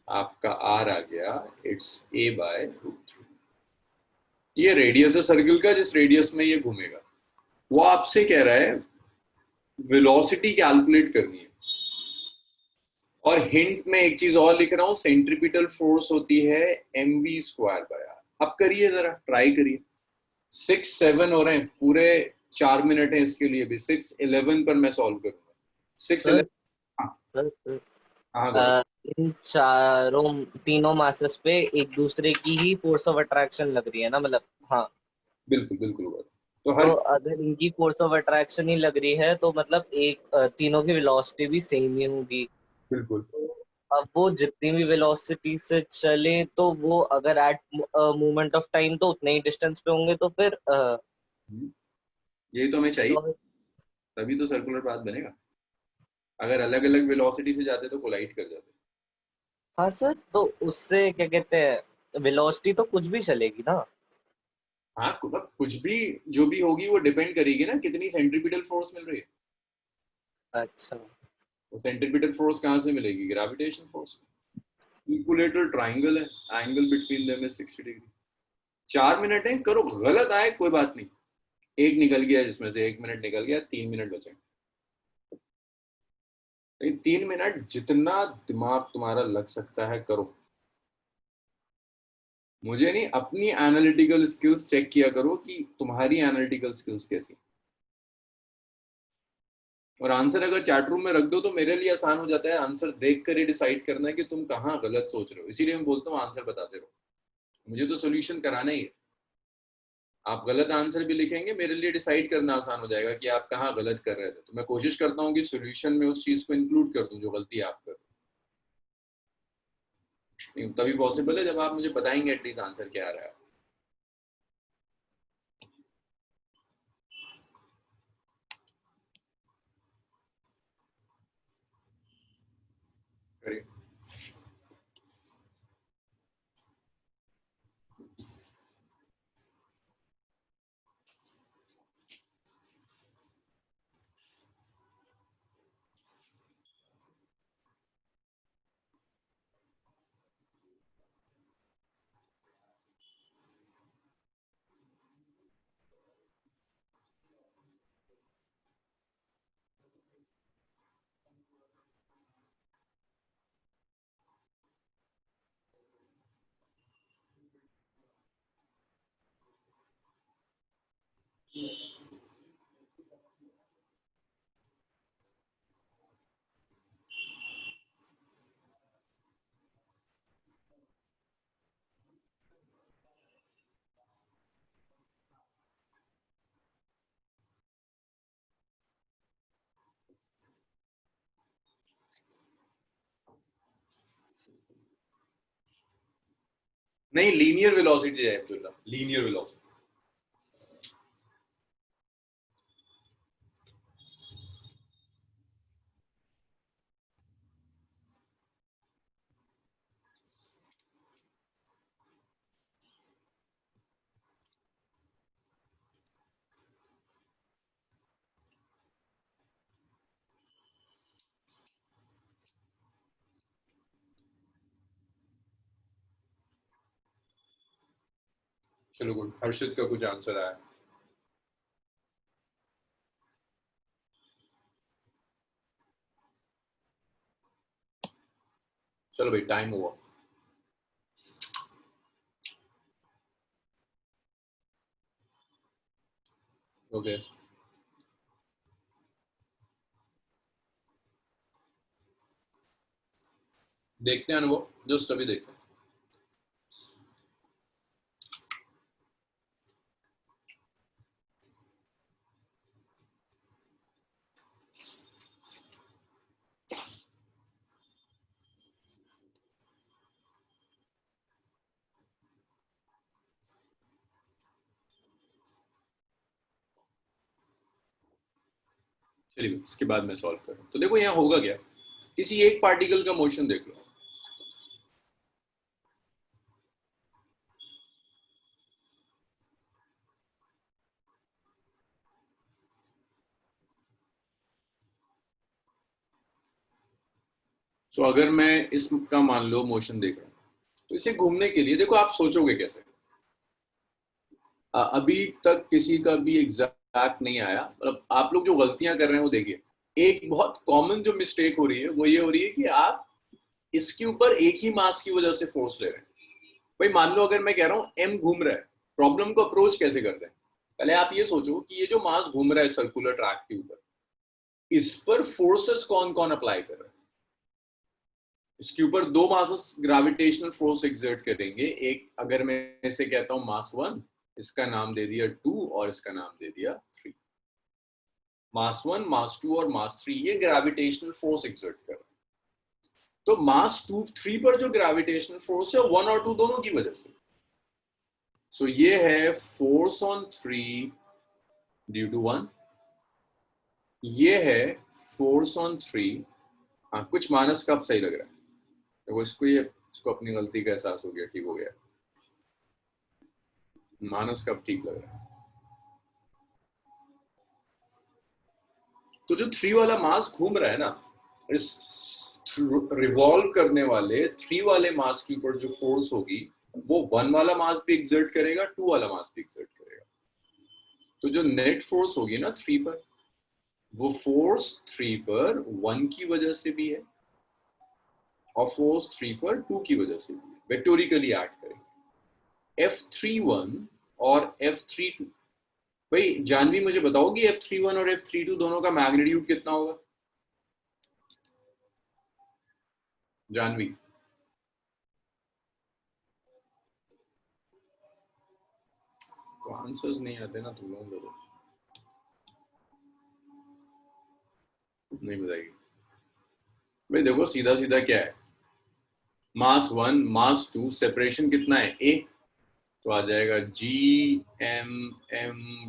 आपका r आ गया इट्स a/√3। ये रेडियस है सर्कल का, जिस रेडियस में ये घूमेगा, वो आपसे कह रहा है वेलोसिटी कैलकुलेट करनी है, और हिंट में एक चीज और लिख रहा हूं, सेंट्रीपिटल फोर्स होती है mv²/r। अब करिए, जरा ट्राई करिए, 6-7 हो रहे हैं, पूरे 4 मिनट है इसके लिए भी, 6-11 पर मैं सॉल्व करूंगा, 6-11। सर हाँ गौरव। इन तीनों मासेस पे एक दूसरे की ही फोर्स ऑफ अट्रैक्शन लग रही है ना, मतलब हाँ, बिल्कुल बिल्कुल गौरव, तो हर तो अगर इनकी फोर्स ऑफ अट्रैक्शन ही लग रही है तो मतलब तीनों की वेलोसिटी भी सेम ही होगी। बिल्कुल, अब वो जितनी भी वेलोसिटी से चले तो वो अगर एट मोमेंट ऑफ टाइम तो उतने ही डिस्टेंस पे होंगे, तो फिर यही तो हमें चाहिए, तभी तो सर्कुलर पाथ बनेगा, अगर अलग अलग वेलोसिटी से जाते तो कोलाइड कर जाते। हाँ सर, तो उससे क्या कहते हैं, वेलोसिटी तो कुछ भी चलेगी ना। हाँ, कुछ भी जो भी होगी वो डिपेंड करेगी ना कितनी सेंट्रीपिटल फोर्स मिल रही है, अच्छा, वो सेंट्रीपिटल फोर्स कहाँ से मिलेगी, ग्रेविटेशन फोर्स। इक्विलेटरल ट्राइंगल है, angle between them is 60 degree. 4 minute है, करो, गलत आए कोई बात नहीं, एक निकल गया, जिसमें से 1 मिनट निकल गया, 3 मिनट बचे, लेकिन 3 मिनट जितना दिमाग तुम्हारा लग सकता है करो, मुझे नहीं, अपनी एनालिटिकल स्किल्स चेक किया करो कि तुम्हारी एनालिटिकल स्किल्स कैसी, और आंसर अगर चैट रूम में रख दो तो मेरे लिए आसान हो जाता है, आंसर देख कर ही डिसाइड करना है कि तुम कहाँ गलत सोच रहे हो, इसीलिए मैं बोलता हूँ आंसर बताते रहो, मुझे तो सोल्यूशन कराना ही है, आप गलत आंसर भी लिखेंगे, मेरे लिए डिसाइड करना आसान हो जाएगा कि आप कहाँ गलत कर रहे थे, तो मैं कोशिश करता हूँ कि सोल्यूशन में उस चीज को इंक्लूड कर दूं जो गलती आप कर रहे हो, तभी पॉसिबल है जब आप मुझे बताएंगे एटलीस्ट आंसर क्या आ रहा है। करिए। नहीं, लीनियर वेलोसिटी है अब्दुल्ला, लीनियर वेलोसिटी। चलो गुड, हर्षित का कुछ आंसर आया। चलो भाई, टाइम हुआ। ओके, देखते हैं अनुभव, जस्ट अभी देखते हैं। चलिए, इसके बाद मैं सॉल्व करूँ। तो देखो यहाँ होगा क्या, किसी एक पार्टिकल का मोशन देख लो। सो अगर मैं इसका मान लो मोशन देख रहा हूँ, तो इसे घूमने के लिए देखो आप सोचोगे कैसे। अभी तक किसी का भी एग्जैक्ट नहीं आया, मतलब आप लोग जो गलतियां कर रहे हैं वो देखिए। एक बहुत कॉमन जो मिस्टेक हो रही है वो ये हो रही है कि आप इसके ऊपर एक ही मास की वजह से फोर्स ले रहे हैं। भाई मान लो अगर मैं कह रहा हूँ एम घूम रहा है, प्रॉब्लम को अप्रोच कैसे करते हैं? पहले आप ये सोचो कि ये जो मास घूम रहा है सर्कुलर ट्रैक के ऊपर, इस पर फोर्सेस कौन कौन अप्लाई कर रहा है? इसके ऊपर दो मासेस ग्रेविटेशनल फोर्स एक्सर्ट करेंगे। एक, अगर मैं इसे कहता हूं मास 1, इसका नाम दे दिया 2 और इसका नाम दे दिया 3। मास 1, मास 2 और मास 3 ये ग्रेविटेशनल फोर्स एक्सर्ट कर रहे हैं। तो मास 2, 3 पर जो ग्रेविटेशनल फोर्स है 1 और 2 दोनों की वजह से। सो ये है फोर्स ऑन 3 ड्यू टू 1, ये है फोर्स ऑन 3। हाँ, कुछ माइनस कब सही लग रहा है देखो, इसको अपनी गलती का एहसास हो गया, ठीक हो गया। माइनस कब ठीक लग रहा है? तो जो 3 वाला मास घूम रहा है ना, इस रिवॉल्व करने वाले 3 वाले मास के ऊपर जो फोर्स होगी वो 1 वाला मास भी एक्सर्ट करेगा, 2 वाला मास भी एक्सर्ट करेगा। तो जो नेट फोर्स होगी ना 3 पर, वो फोर्स 3 पर 1 की वजह से भी है और फोर्स 3 पर 2 की वजह से भी है। वेक्टोरिकली ऐड करेंगे F31 और F32। भाई जानवी मुझे बताओगी F31 और F32 दोनों का मैग्नीट्यूड कितना होगा? जानवी, तो आंसर्स नहीं आते ना, तुम लोगों को नहीं बताएगी। भाई देखो सीधा सीधा क्या है, मास 1 मास 2, सेपरेशन कितना है A, तो आ जाएगा GMM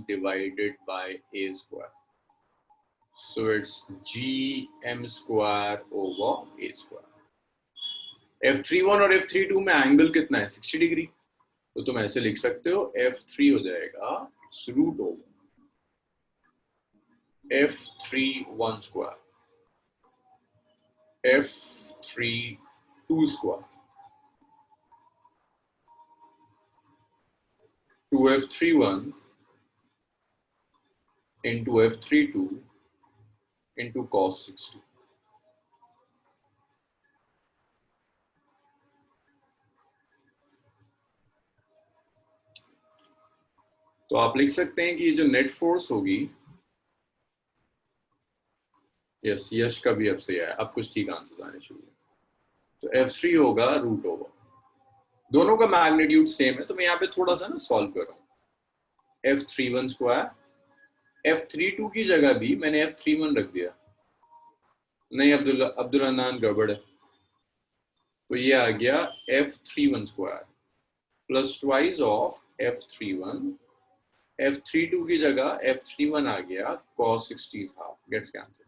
divided by A square. So it's GM square over A square। F31 और F32 में एंगल कितना है? 60 डिग्री। तो तुम ऐसे लिख सकते हो F3 हो जाएगा root over F31 square, F32 square, 2F31 into F32 into cos 60। तो आप लिख सकते हैं कि ये जो नेट फोर्स होगी, यस यश का भी अब सही आया, अब कुछ ठीक आंसर आने शुरू हुए। तो F3 होगा रूट ओवर, दोनों का मैग्नीट्यूड सेम है, तो मैं यहाँ पे थोड़ा सा ना सॉल्व कर रहा हूँ। F31 स्क्वायर, F32 की जगह भी मैंने F31 रख दिया। नहीं अब्दुल अनान गड़बड़ है, तो ये आ गया F31 square plus twice of F31, F32 की जगह F31 आ गया, cos 60 is half, gets cancelled.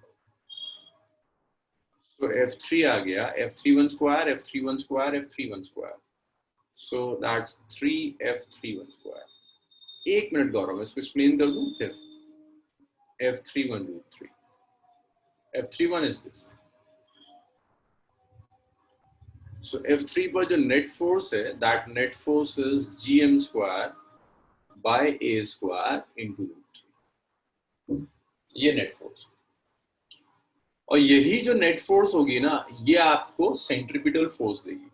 So F3 आ गया, F31 square, F31 square, F31 square. So that's 3F31 square. एक मिनट गौरव, मैं इसको एक्सप्लेन कर दूं फिर. F31 root 3. F31 is this. So F3 पर जो net force है, that net force is GM square by A square into root 3. ये net force. और यही जो net force होगी ना, ये आपको centripetal force देगी.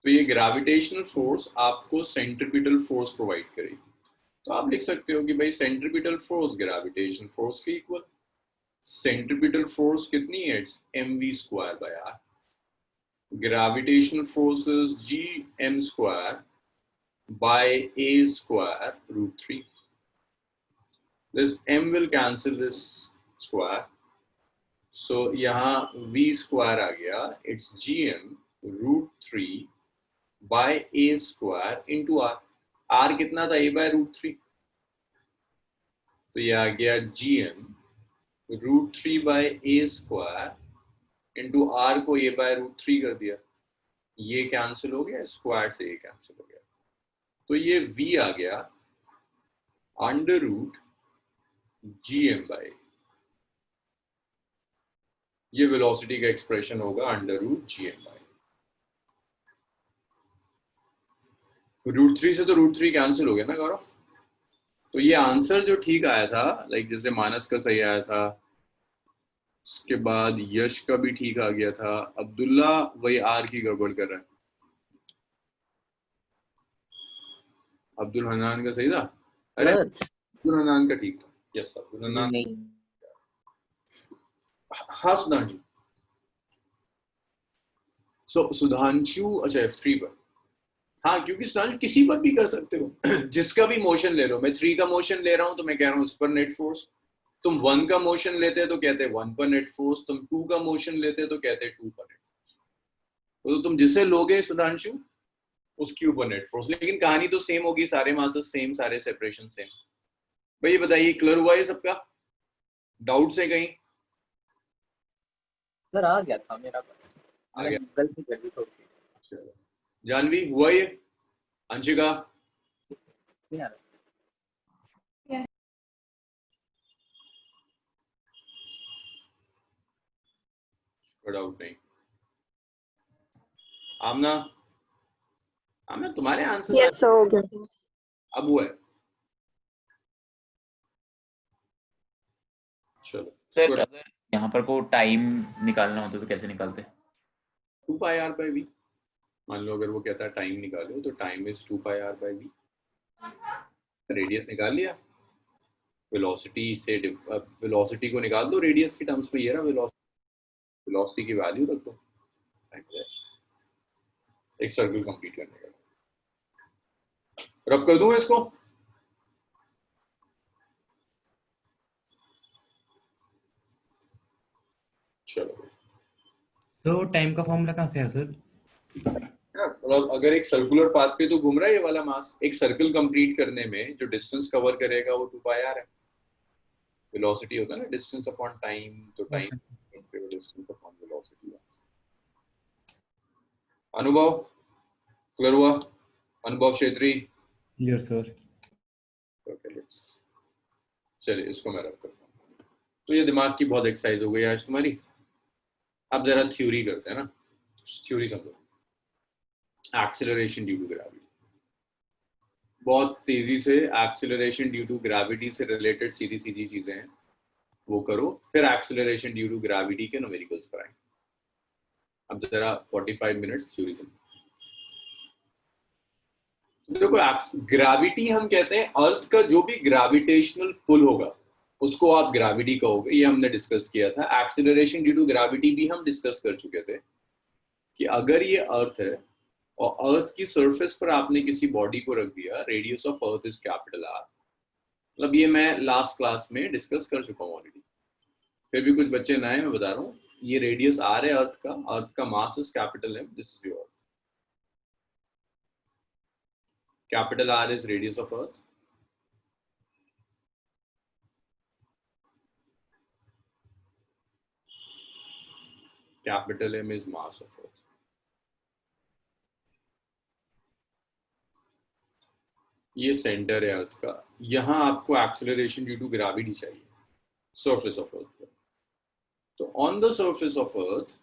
तो ये ग्रेविटेशनल फोर्स आपको सेंट्रिपिटल फोर्स प्रोवाइड करेगी. तो आप लिख सकते हो कि भाई सेंट्रिपिटल फोर्स ग्रेविटेशनल फोर्स के इक्वल. सेंट्रिपिटल फोर्स कितनी है? It's mv square by r. Gravitational force is gm square बाय a square root 3. This m will cancel this square, so यहाँ v स्क्वायर आ गया. It's gm root 3 by a square into r. r कितना था? a by root 3. तो ये आ गया gm root 3 by a square into r को a by root 3 कर दिया. ये कैंसिल हो गया, स्क्वायर से ये कैंसिल हो गया. तो ये v आ गया अंडर रूट gm by. ये वेलोसिटी का एक्सप्रेशन होगा under root gm by. Root 3 से तो रूट 3 कैंसिल हो गया ना गौरव. तो ये आंसर जो ठीक आया था, लाइक जैसे मानस का सही आया था, उसके बाद यश का भी ठीक आ गया था, अब्दुल्ला वही आर की गड़बड़ कर रहा है. अब्दुल हनान का सही था. अरे अब्दुल हनान का ठीक था. यस अब्दुल हनान. हाँ सुधांशु. सो सुधांशु अच्छा F3 पर. हाँ क्योंकि सुधांशु किसी पर भी कर सकते हो. जिसका भी मोशन ले लो. मैं 3 का मोशन ले रहा हूं तो मैं कह रहा हूं उस पर नेट फोर्स. तुम 1 का मोशन लेते हैं तो कहते हैं 1 पर नेट फोर्स. तुम 2 का मोशन लेते हैं तो कहते हैं 2 पर नेट फोर्स. तो तुम जिसे लोगे सुधांशु उसके ऊपर नेट फोर्स. लेकिन कहानी तो सेम होगी, सारे मासेस सेम, सारे सेपरेशन सेम. भाई ये बताइए क्लियर हुआ है सबका? डाउट्स है कहीं? सर आ गया था मेरा पास. आ गया. गलती कर दी थोड़ी सी. जानवी हुआ ये? अंशिका? नहीं आ रहा. डाउट नहीं. आमना? आमना तुम्हारे आंसर यस हो गया. अब हुआ है. चलो सर अगर यहाँ पर को टाइम निकालना होता तो कैसे निकालते? 2 पाई r by v. मान लो अगर वो कहता है टाइम निकालो तो time is 2 pi r by v. Radius निकाल लिया. वेलोसिटी से वेलोसिटी को निकाल दो रेडियस की टर्म्स में. ये रहा वेलोसिटी की वैल्यू रख दो. एक सर्कल कंप्लीट करने का. रब कर दूं इसको? चलो. सो टाइम का फॉर्मूला कहाँ से है सर? मतलब अगर एक सर्कुलर पाथ पे तो घूम रहा है ये वाला मास, एक सर्कल कंप्लीट करने में जो डिस्टेंस कवर करेगा वो 2 पाई r है. वेलोसिटी होता है ना डिस्टेंस अपॉन टाइम. तो time distance upon velocity. Anubhav clear हुआ? Anubhav Kshetri? Yes sir. Okay let's. चलिए इसको मैं रख करता हूँ. तो ये दिमाग की बहुत एक्सरसाइज हो गई आज तुम्हारी. अब जरा थ्योरी करते हैं ना. थ्योरी समझो. Acceleration due to gravity. बहुत तेजी से एक्सेलरेशन ड्यू टू ग्रेविटी से रिलेटेड सीधी सीधी चीजें हैं वो करो. फिर एक्सेलरेशन ड्यू टू ग्रेविटी के न्यूमेरिकल्स पर आएंगे. अब जरा 45 मिनट्स थ्योरी समझो. देखो ग्रेविटी हम कहते हैं अर्थ का जो भी ग्रेविटेशनल पुल होगा उसको आप ग्रेविटी कहोगे, ये हमने डिस्कस किया था। एक्सीलरेशन ड्यू टू ग्रेविटी भी हम डिस्कस कर चुके थे कि अगर ये अर्थ है और अर्थ की सरफेस पर आपने किसी बॉडी को रख दिया, radius of earth is capital are. मतलब ये मैं लास्ट क्लास में डिस्कस कर चुका हूँ ऑलरेडी, फिर भी कुछ बच्चे नए, मैं बता रहा हूँ। ये रेडियस आर है अर्थ का mass is capital M, this is your earth. Capital R is radius of earth, capital M is mass of earth. ये सेंटर है अर्थ का। यहां आपको एक्सेलरेशन ड्यू टू ग्रेविटी चाहिए सरफेस ऑफ अर्थ पर। तो on the surface of earth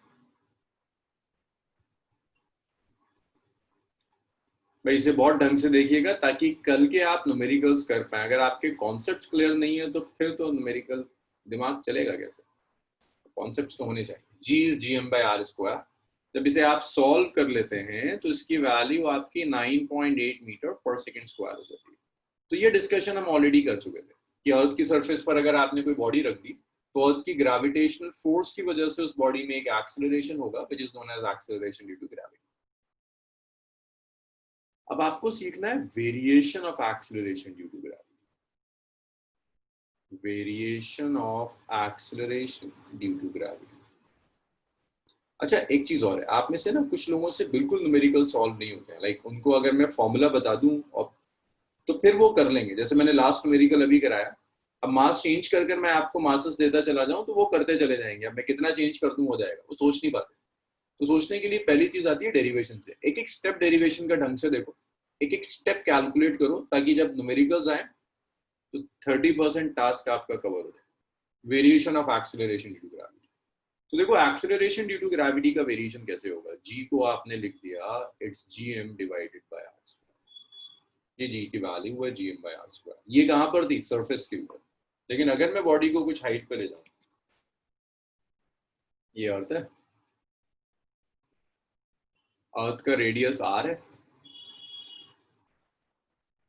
भाई इसे बहुत ढंग से देखिएगा ताकि कल के आप न्यूमेरिकल्स कर पाए। अगर आपके कॉन्सेप्ट्स क्लियर नहीं है तो फिर तो न्यूमेरिकल दिमाग चलेगा कैसे? कॉन्सेप्ट्स तो होने चाहिए। G is G M by R square. जब इसे आप सॉल्व कर लेते हैं तो इसकी वैल्यू आपकी 9.8 मीटर पर सेकेंड स्क्वायर हो जाती है। तो ये डिस्कशन हम ऑलरेडी कर चुके थे कि अर्थ की सरफेस पर अगर आपने कोई बॉडी रख दी तो अर्थ की ग्रेविटेशनल फोर्स की वजह से उस बॉडी में एक एक्सेलरेशन होगा which is known as acceleration due to gravity. अब आपको सीखना है variation of acceleration due to gravity. Variation of acceleration due to gravity. अच्छा एक चीज और है, आप में से ना कुछ लोगों से बिल्कुल न्यूमेरिकल सॉल्व नहीं होते हैं। लाइक उनको अगर मैं फॉर्मूला बता दूं और तो फिर वो कर लेंगे। जैसे मैंने लास्ट न्यूमेरिकल अभी कराया, अब मास चेंज कर कर मैं आपको मासेस देता चला जाऊं तो वो करते चले जाएंगे। अब मैं कितना चेंज कर दूं हो जाएगा, वो सोच नहीं पाते। तो सोचने के लिए पहली चीज आती है डेरिवेशन से। एक एक स्टेप डेरिवेशन का ढंग से देखो, एक एक स्टेप कैलकुलेट करो ताकि जब न्यूमेरिकल्स आए तो 30% टास्क आपका कवर हो जाए। Variation of acceleration due to gravity. तो देखो एक्सेलरेशन ड्यू टू ग्रेविटी का वेरिएशन कैसे होगा। जी को आपने लिख दिया it's G M divided by R square. ये जी की वैल्यू है G M by R square. ये कहां पर थी? सरफेस के ऊपर। लेकिन अगर मैं बॉडी को कुछ हाइट पे ले जाऊं, ये अर्थ है, अर्थ का रेडियस आर है,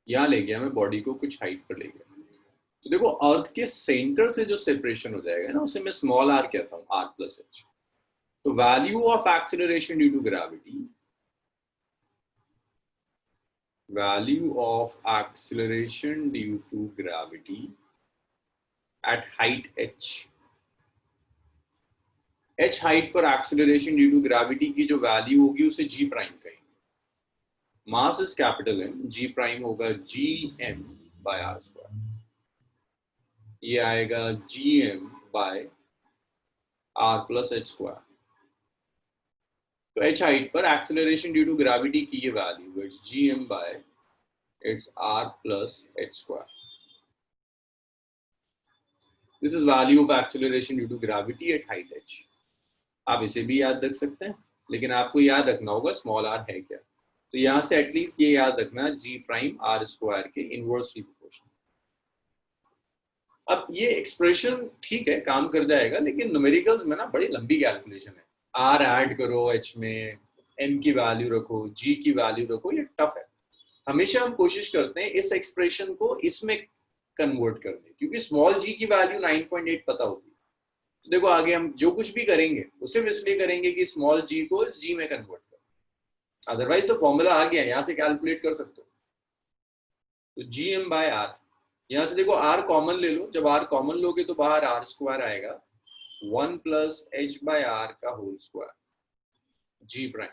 यहां ले गया मैं बॉडी को कुछ हाइट पर ले गया, तो देखो अर्थ के सेंटर से जो सेपरेशन हो जाएगा ना उसे मैं स्मॉल आर कहता हूं, आर प्लस एच। तो value of acceleration due to gravity, value of acceleration due to gravity at height H. H height पर एक्सेलरेशन ड्यू टू ग्रेविटी की जो वैल्यू होगी उसे जी प्राइम कहेंगे। Mass is capital M, G prime होगा G M by R square. ये आएगा G M by R plus H square. तो एच हाइट पर एक्सेलरेशन ड्यू टू ग्रेविटी की ये value it's G M by it's R plus H square. This is value of acceleration due to gravity at height H. आप इसे भी याद रख सकते हैं, लेकिन आपको याद रखना होगा स्मॉल आर है क्या। तो यहां से एटलीस्ट ये याद रखना जी प्राइम आर स्क्वायर के इनवर्सली प्रोपोर्शनल। अब ये एक्सप्रेशन ठीक है काम कर जाएगा, लेकिन न्यूमेरिकल्स में ना बड़ी लंबी कैलकुलेशन है। आर ऐड करो एच में, एम की वैल्यू रखो, जी की वैल्यू रखो, ये टफ है। हमेशा हम कोशिश करते हैं इस एक्सप्रेशन को इसमें कन्वर्ट करने, क्योंकि स्मॉल जी की वैल्यू 9.8 पता होती है। तो देखो आगे हम जो कुछ भी करेंगे वो सिर्फ इसलिए करेंगे कि स्मॉल जी को इस जी में कन्वर्ट कर। अदरवाइज तो फॉर्मूला आ गया, यहां से कैलकुलेट कर सकते हो। तो जी एम बाय आर, यहां से देखो आर कॉमन ले लो। जब आर कॉमन लोगे तो बाहर आर स्क्वायर आएगा, 1 प्लस एच बाय आर का whole square G prime.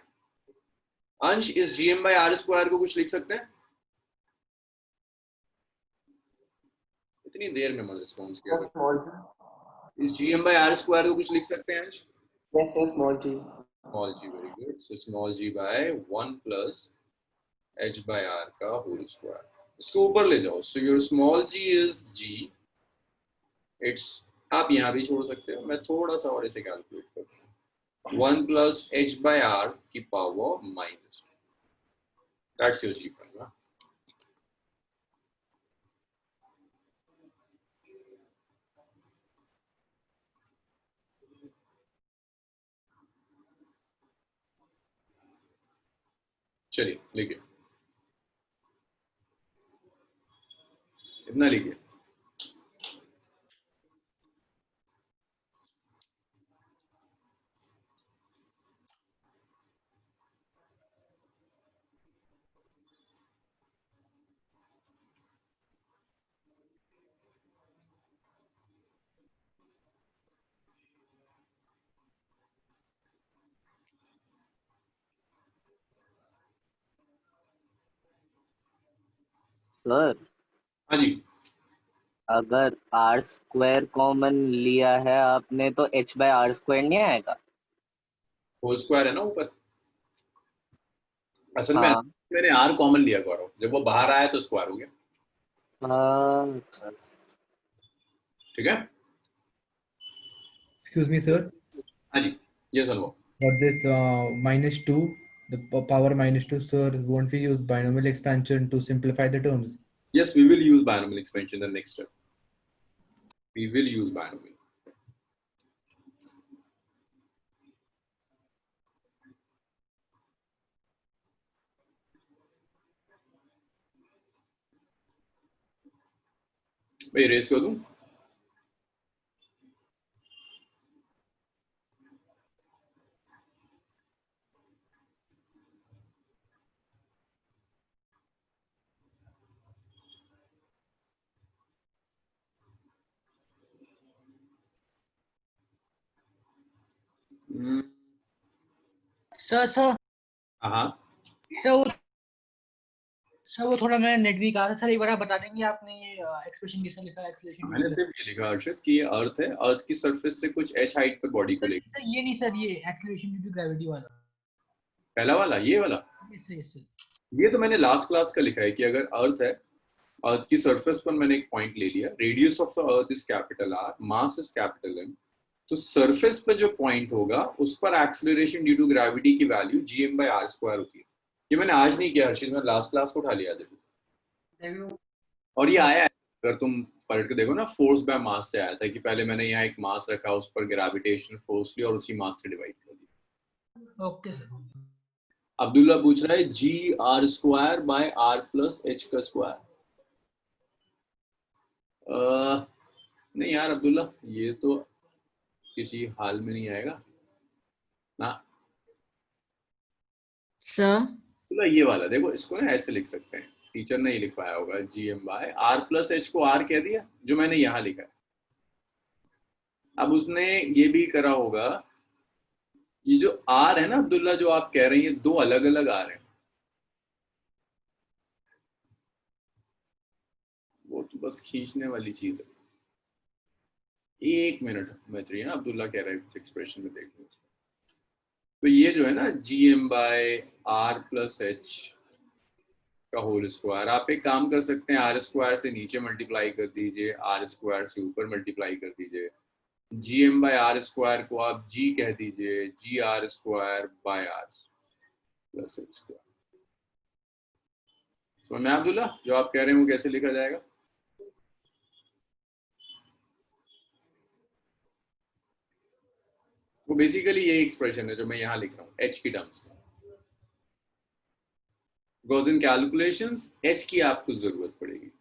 Ansh इस G M by R square को कुछ लिख सकते हैं? इतनी देर में रिस्पॉन्स किया। Small G. इस G M by R square को कुछ लिख सकते हैं Ansh? Yes sir, small G. Small G, very good. So small G by 1 plus H by R का होल स्क्वायर। इसको ऊपर ले जाओ। So your small G is G, it's, आप यहां भी छोड़ सकते हो, मैं थोड़ा सा और इसे कैलकुलेट करता हूं। 1 प्लस एच बाय आर की power -2, that's your G prime. चलिए लिखिए, इतना लिखिए। सर हाँ जी, अगर आर स्क्वायर कॉमन लिया है आपने तो एच बाय आर स्क्वायर नहीं आएगा? होल स्क्वायर है ना ऊपर। असल में हाँ मैंने आर कॉमन लिया गौरव, जब वो बाहर आया तो स्क्वायर हो गया। हाँ ठीक है। Excuse me, sir. हाँ जी, ये सुनो। For this minus 2, the power minus 2, sir, won't we use binomial expansion to simplify the terms? Yes, we will use binomial expansion the next step. We will use binomial. भाई रेस कर दूं? सर सर हाँ, सर वो सर वो थोड़ा मैं नेट वीक आ रहा था सर, एक बार आप बता देंगे आपने ये एक्सप्रेशन कैसे लिखा है एक्सेलरेशन मैंने सिर्फ ये लिखा अर्षद कि ये अर्थ है, अर्थ की सरफेस से कुछ h हाइट पे बॉडी को लेके। सर ये नहीं सर, ये एक्सेलरेशन ड्यू टू ग्रेविटी वाला। पहला वाला, ये वाला, यस सर यस सर। ये तो मैंने लास्ट क्लास का लिखा है कि अगर अर्थ है, अर्थ की सरफेस पर मैंने एक पॉइंट ले लिया, radius of the earth is capital R, mass is capital M, तो सरफेस पे जो पॉइंट होगा उस पर एक्सेलरेशन ड्यू टू ग्रेविटी की वैल्यू gm/r² होती है। ये मैंने आज नहीं किया हर्षित, मैं लास्ट क्लास को उठा लिया था। और ये आया है, अगर तुम पलट के देखो ना, फोर्स बाय मास से आया था कि पहले मैंने यहाँ एक मास रखा, उस पर ग्रेविटेशनल फोर्स लिया और उसी मास से डिवाइड कर दिया। Okay sir. अब्दुल्ला पूछ रहा है gr²/r+h का स्क्वायर। नहीं यार अब्दुल्ला, ये तो किसी हाल में नहीं आएगा ना। सर अब्दुल्ला ये वाला देखो, इसको ना ऐसे लिख सकते हैं, टीचर ने ही लिख पाया होगा, gm/r+h को r कह दिया जो मैंने यहाँ लिखा है। अब उसने ये भी करा होगा, ये जो r है ना अब्दुल्ला, जो आप कह रहे हैं, ये दो अलग अलग r हैं, वो तो बस खींचने वाली चीज है। एक मिनट मैत्री, अब्दुल्ला कह रहा है कुछ एक्सप्रेशन में देख लो। तो ये जो है ना gm/r+h का होल स्क्वायर, आप एक काम कर सकते हैं, r² से नीचे मल्टीप्लाई कर दीजिए, r² से ऊपर मल्टीप्लाई कर दीजिए। gm/r² को आप g कह दीजिए, gr²/r+h²। समझ में अब्दुल्ला जो आप कह रहे हैं वो कैसे लिखा जाएगा? वो बेसिकली ये एक्सप्रेशन है जो मैं यहाँ लिख रहा हूँ h की टर्म्स में। बिकॉज इन कैलकुलेशंस h की आपको जरूरत पड़ेगी।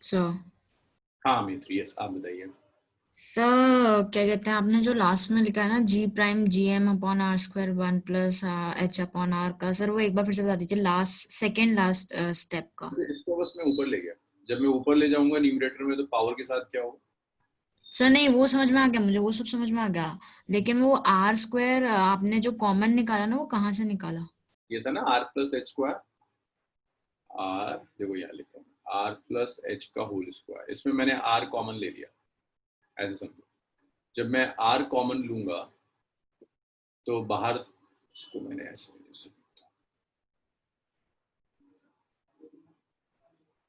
सर हाँ मित्री, यस आप बताइए। सर क्या कहते हैं, आपने जो लास्ट में लिखा है ना g'(gm/r²) 1+h/r का, सर वो एक बार फिर से बता दीजिए, लास्ट सेकंड लास्ट स्टेप का। इसको बस मैं ऊपर ले गया, जब मैं ऊपर ले जाऊंगा न्यूमरेटर में तो पावर के साथ क्या होगा? सर नहीं, वो समझ में आ गया मुझे, वो सब समझ में आ गया, लेकिन वो r² आपने जो कॉमन निकाला ना, वो कहाँ से निकाला? ये था ना r+h², r देखो यहाँ लिखा हूँ, r+h का होल स्क्वायर, इसमें मैंने r कॉमन ले लिया, ऐसे समझो। जब मैं r कॉमन लूंगा तो बाहर, इसको मैंने ऐसे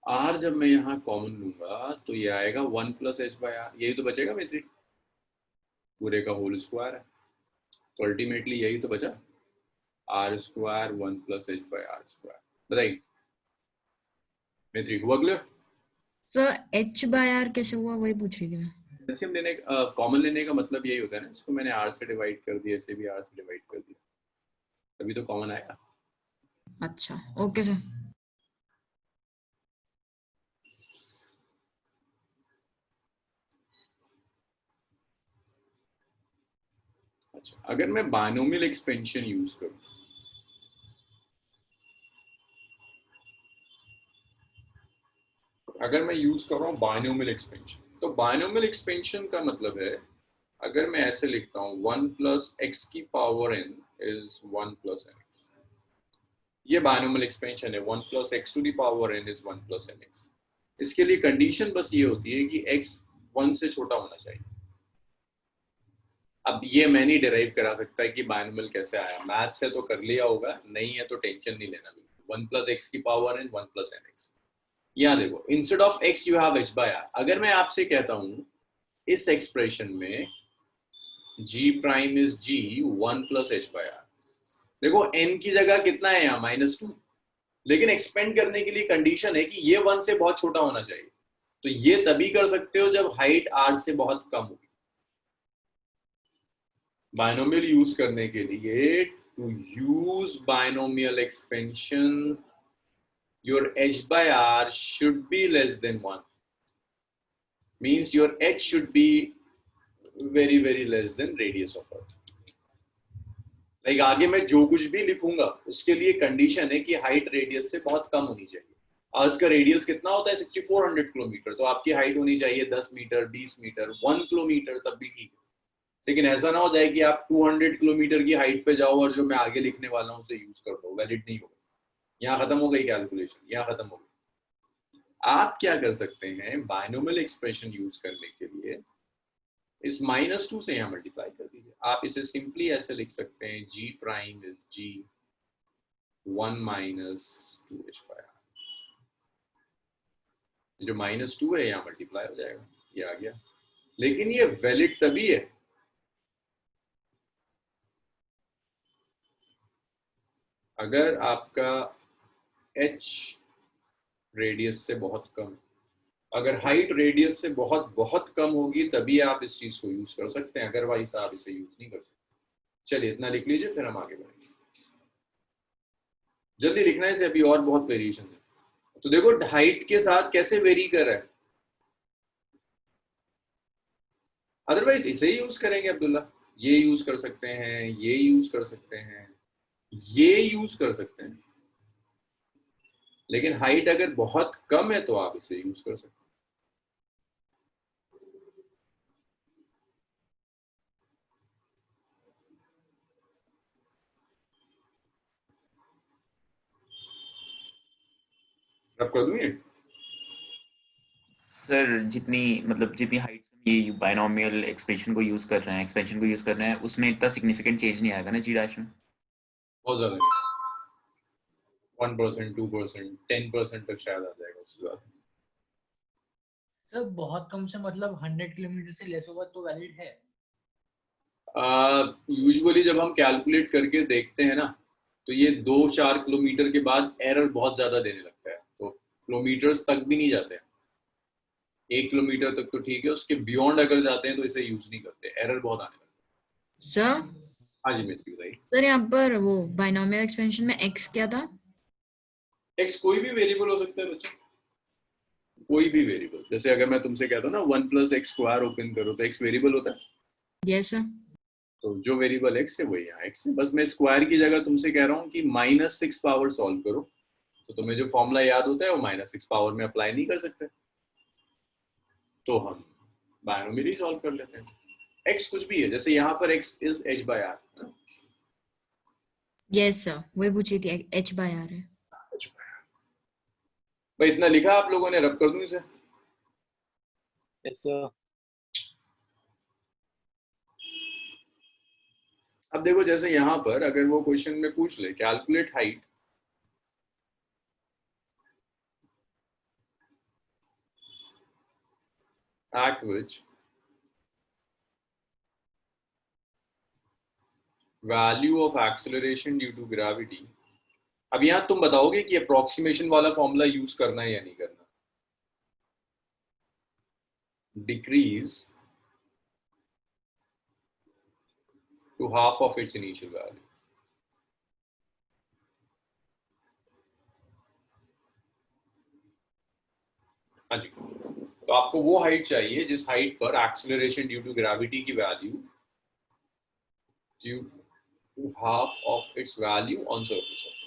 r जब मैं यहाँ कॉमन लूंगा तो ये आएगा 1+h/r, यही तो बचेगा मित्री, पूरे का होल स्क्वायर है, तो अल्टीमेटली यही तो बचा, r² 1+h/r²। बताइए मित्री, हुआ क्लियर? सर h/r कैसे हुआ, वही पूछ रही थी मैं। एलसीएम लेने, कॉमन लेने का मतलब यही होता है ना, इसको मैंने r से डिवाइड कर दिया, इसे भी r से डिवाइड कर दिया, तभी तो कॉमन आएगा। अच्छा ओके सर। अच्छा, अगर मैं बायनोमियल एक्सपेंशन यूज करूं, अगर मैं यूज कर रहा हूं बायनोमियल एक्सपेंशन, तो बायनोमियल एक्सपेंशन का मतलब है अगर मैं ऐसे लिखता हूँ 1 प्लस एक्स की power n is 1 plus n x, ये बायनोमियल एक्सपेंशन है, 1 plus x to the power n is 1 plus n x. इसके लिए कंडीशन बस ये होती है कि x 1 से छोटा होना चाहिए। अब ये मैं नहीं डिराइव करा सकता कि बायनोमियल कैसे आया, मैथ से तो कर लिया होगा, नहीं है तो टेंशन नहीं लेना। 1 प्लस एक्स की power n 1 plus n x. यहाँ देखो, instead of x you have h by r। अगर मैं आपसे कहता हूँ इस एक्सप्रेशन में g prime is g 1 plus h by r, देखो n की जगह कितना है यहाँ -2, लेकिन एक्सपेंड करने के लिए कंडीशन है कि ये 1 से बहुत छोटा होना चाहिए। तो ये तभी कर सकते हो जब हाइट r से बहुत कम होगी। बायनोमियल यूज करने के लिए, to use binomial expansion, your h by r should be less than 1, means your h should be very very less than radius of earth। Like आगे मैं जो कुछ भी लिखूंगा उसके लिए कंडीशन है कि हाइट रेडियस से बहुत कम होनी चाहिए। अर्थ का रेडियस कितना होता है 6400 किलोमीटर, तो आपकी हाइट होनी चाहिए 10 मीटर, 20 मीटर, 1 किलोमीटर, तब भी ठीक है। लेकिन ऐसा ना हो जाए कि आप 200 किलोमीटर की हाइट पे जाओ और जो मैं आगे लिखने वाला हूँ उसे यूज कर दो, वैलिड नहीं होगा। यहाँ खत्म हो गई कैलकुलेशन, यहाँ खत्म हो गई। आप क्या कर सकते हैं, बायनोमियल एक्सप्रेशन यूज करने के लिए इस -2 से यहाँ मल्टीप्लाई कर दीजिए। आप इसे सिंपली ऐसे लिख सकते हैं, g prime is g 1 minus 2h by r। जो -2 है यहाँ मल्टीप्लाई हो जाएगा, ये आ गया। लेकिन ये वैलिड तभी है अगर आपका h रेडियस से बहुत कम, अगर हाइट रेडियस से बहुत बहुत कम होगी तभी आप इस चीज को यूज कर सकते हैं, अदरवाइज आप इसे यूज नहीं कर सकते। चलिए इतना लिख लीजिए, फिर हम आगे बढ़ेंगे। जल्दी लिखना है इसे, अभी और बहुत वेरिएशन है। तो देखो हाइट के साथ कैसे वेरी कर रहा है, अदरवाइज इसे ही यूज करेंगे अब्दुल्ला। ये यूज कर सकते हैं, ये यूज कर सकते हैं, ये यूज कर सकते हैं, लेकिन हाइट अगर बहुत कम है तो आप इसे यूज कर सकते हैं। रब कर दूं ये? सर जितनी मतलब जितनी हाइट में ये बायनोमियल एक्सप्रेशन को यूज कर रहे हैं, एक्सपेंशन को यूज कर रहे हैं, उसमें इतना सिग्निफिकेंट चेंज नहीं आएगा ना जी डैश में। बहुत ज्यादा 1%, 2%, 10% तक शायद आ जाएगा, उससे ज्यादा। सर बहुत कम से मतलब 100 किलोमीटर से लेस होगा तो वैलिड है। यूजुअली जब हम कैलकुलेट करके देखते हैं ना, तो ये 2-4 किलोमीटर के बाद एरर बहुत ज्यादा देने लगता है, तो किलोमीटर्स तक भी नहीं जाते हैं। 1 किलोमीटर तक तो ठीक है, उसके बियॉन्ड अगर जाते हैं तो इसे यूज नहीं करते, एरर बहुत आने लगता है। सर हाँ जी मित्र बताइए। सर यहाँ पर वो बायनोमियल एक्सपेंशन में x क्या था? x कोई भी वेरिएबल हो सकता है बच्चों, कोई भी वेरिएबल। जैसे अगर मैं तुमसे कहता हूँ ना 1 प्लस एक्स स्क्वायर ओपन करो, तो x वेरिएबल होता है। Yes sir. तो जो वेरिएबल x है वही यहाँ x है। बस मैं स्क्वायर की जगह तुमसे कह रहा हूँ कि -6 पावर सॉल्व करो, तो तुम्हें जो फॉर्मूला याद होता है वो -6 पावर में अप्लाई नहीं कर सकते, तो हम बायनोमियल ही सॉल्व कर लेते हैं। x कुछ भी है, जैसे यहाँ पर x is h by r। Yes sir, वही पूछी थी, h बाय r है। भाई इतना लिखा आप लोगों ने, रब कर दूं इसे? Yes, sir. अब देखो जैसे यहाँ पर अगर वो क्वेश्चन में पूछ ले calculate height, at which value of acceleration due to gravity, अब यहाँ तुम बताओगे कि अप्रोक्सीमेशन वाला फॉर्मूला यूज करना है या नहीं करना। Decrease to half of its initial value. हाँ जी, तो आपको वो हाइट चाहिए जिस हाइट पर एक्सेलरेशन ड्यू टू ग्रेविटी की value due to half of its value on surface of earth.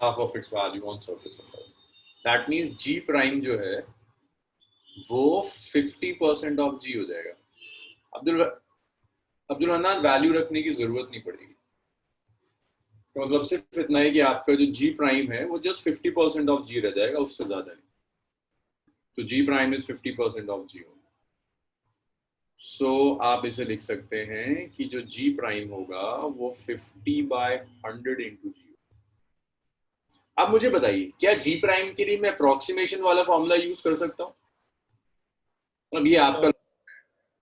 half of its value on surface of Earth. That means G prime जो है वो 50% ऑफ G हो जाएगा. अब्दुल हन्नान वैल्यू रखने की जरूरत नहीं पड़ेगी. तो मतलब सिर्फ इतना है कि आपका जो G प्राइम है वो जस्ट 50% ऑफ G रह जाएगा, उससे ज्यादा नहीं. तो G prime is 50% of G. सो आप इसे लिख सकते हैं कि जो G प्राइम होगा वो 50/100 इंटू G. अब मुझे बताइए, क्या G प्राइम के लिए मैं अप्रोक्सीमेशन वाला फॉर्मूला यूज कर सकता हूँ? मतलब ये आपका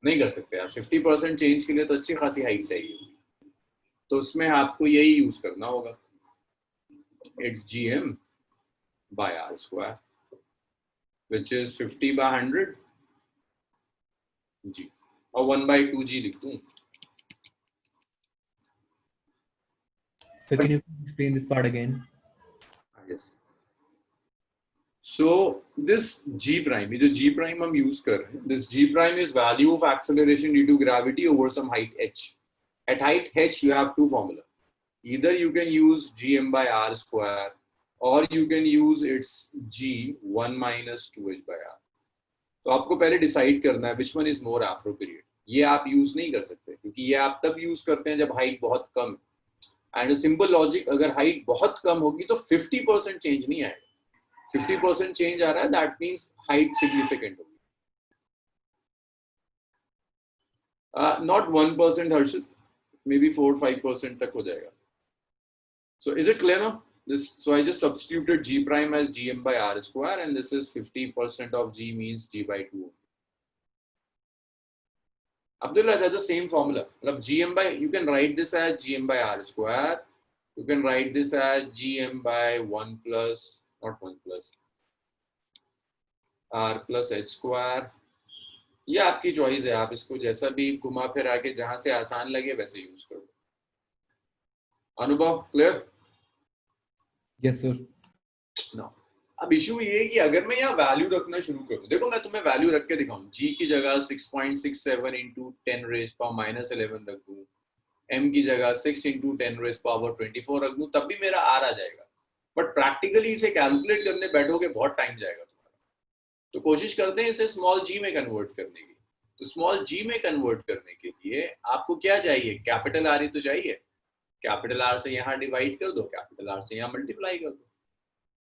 नहीं कर सकते यार. 50% चेंज के लिए तो अच्छी खासी हाइट चाहिए, तो उसमें आपको यही यूज करना होगा. It's GM by R square, which is 50/100 G, और 1/2 G लिख दूं. So can you explain this part again? Yes. So this G prime, ये जो G prime हम use कर रहे हैं, this G prime is value of acceleration due to gravity over some height h. At height h you have two formula. Either you can use GM by R square, or you can use its G 1 minus 2h by R. तो आपको पहले डिसाइड करना है which one is more appropriate. ये आप यूज नहीं कर सकते, क्योंकि ये आप तब यूज करते हैं जब हाइट बहुत कम. एंड सिंपल लॉजिक, अगर हाइट बहुत कम होगी तो 50% चेंज नहीं आएगा. 50% चेंज आ रहा है, दैट मीन्स हाइट सिग्निफिकेंट होगी. नॉट 1% हर्षित, मे बी 4-5% तक हो जाएगा. So is it clear now? This, so I just substituted G prime as GM by R square, and this is 50% of G means G by 2. Abdullah, that's the same formula. GM by, you can write this as GM by R square. You can write this as GM by 1 plus, not 1 plus, R plus H square. ये आपकी चॉइस है, आप इसको जैसा भी घुमा फिरा के जहां से आसान लगे वैसे यूज करो. अनुभव क्लियर? Yes, sir. No. अब इशू ये है कि अगर मैं यहाँ वैल्यू रखना शुरू करूँ, देखो मैं तुम्हें वैल्यू रख के दिखाऊं. G की जगह 6.67 into 10 raised power minus 11 रख दूं, M की जगह 6 into 10 raised power 24 रख दूं, तब भी मेरा R आ जाएगा. बट प्रैक्टिकली इसे कैलकुलेट करने बैठोगे बहुत टाइम जाएगा तुम्हारा. तो कोशिश करते हैं इसे स्मॉल G में कन्वर्ट करने की. तो स्मॉल G में कन्वर्ट करने के लिए आपको क्या चाहिए? कैपिटल R ही तो चाहिए. कैपिटल R से यहाँ डिवाइड कर दो, कैपिटल R से यहाँ मल्टीप्लाई कर दो.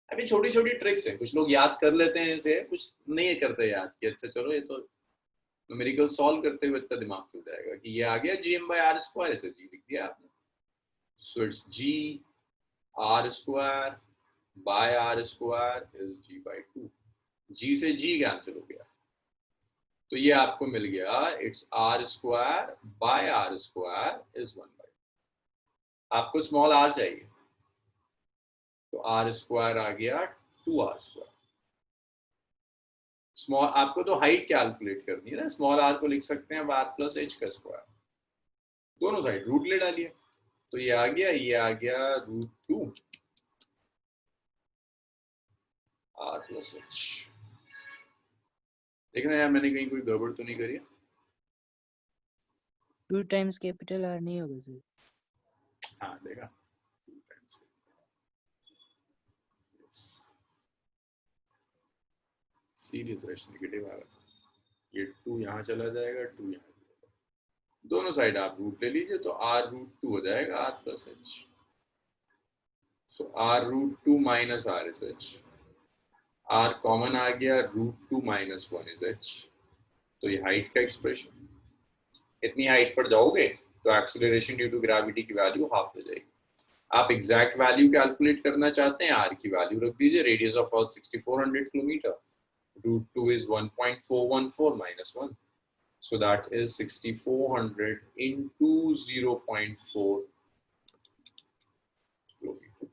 अभी छोटी छोटी ट्रिक्स हैं, कुछ लोग याद कर लेते हैं इसे, कुछ नहीं करते याद कि अच्छा चलो ये तो न्यूमेरिकल सॉल्व करते हुए इतना दिमाग खुल जाएगा कि ये आ गया GM by R square, ऐसे G लिख दिया आपने. So it's G R square by R square is G by 2. G से G कैंसिल हो गया, तो ये आपको मिल गया it's R square by R square is 1 by. आपको स्मॉल r चाहिए, तो R स्क्वायर आ गया 2R स्क्वायर. स्मॉल, आपको तो हाइट कैलकुलेट करनी है ना, स्मॉल r को लिख सकते हैं R प्लस h का स्क्वायर. दोनों साइड रूट ले डालिए, तो ये आ गया √2 R प्लस h. देखना यार मैंने कहीं कोई गड़बड़ तो नहीं करी है. 2 times capital R नहीं होगा सर? हाँ देखा, सीरीज रेश नेगेटिव आ रहा है. ये 2 यहाँ चला जाएगा, 2 यहाँ, दोनों साइड आप रूट ले लीजिए, तो R√2 हो जाएगा R plus h. So R√2 minus R is h. R common आ गया, √2 माइनस 1 इज h. तो ये हाइट का एक्सप्रेशन. इतनी हाइट पर जाओगे तो एक्सेलरेशन ड्यू टू ग्रेविटी की वैल्यू हाफ हो जाएगी. आप एग्जैक्ट वैल्यू कैलकुलेट करना चाहते हैं, R की वैल्यू रख दीजिए. Radius of earth 6400 kilometre, √2 is 1.414 minus 1, so that is 6400 into 0.4 kilometre.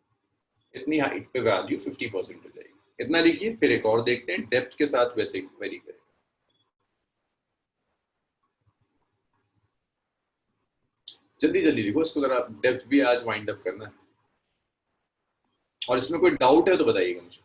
इतनी हाइट पे वैल्यू 50% हो जाएगी. इतना लिखिए, फिर एक और देखते हैं डेप्थ के साथ वैसे वेरी करें. जल्दी जल्दी लिखो इसको जरा, डेप्थ भी आज वाइंड अप करना है. और इसमें कोई डाउट है तो बताइएगा मुझे.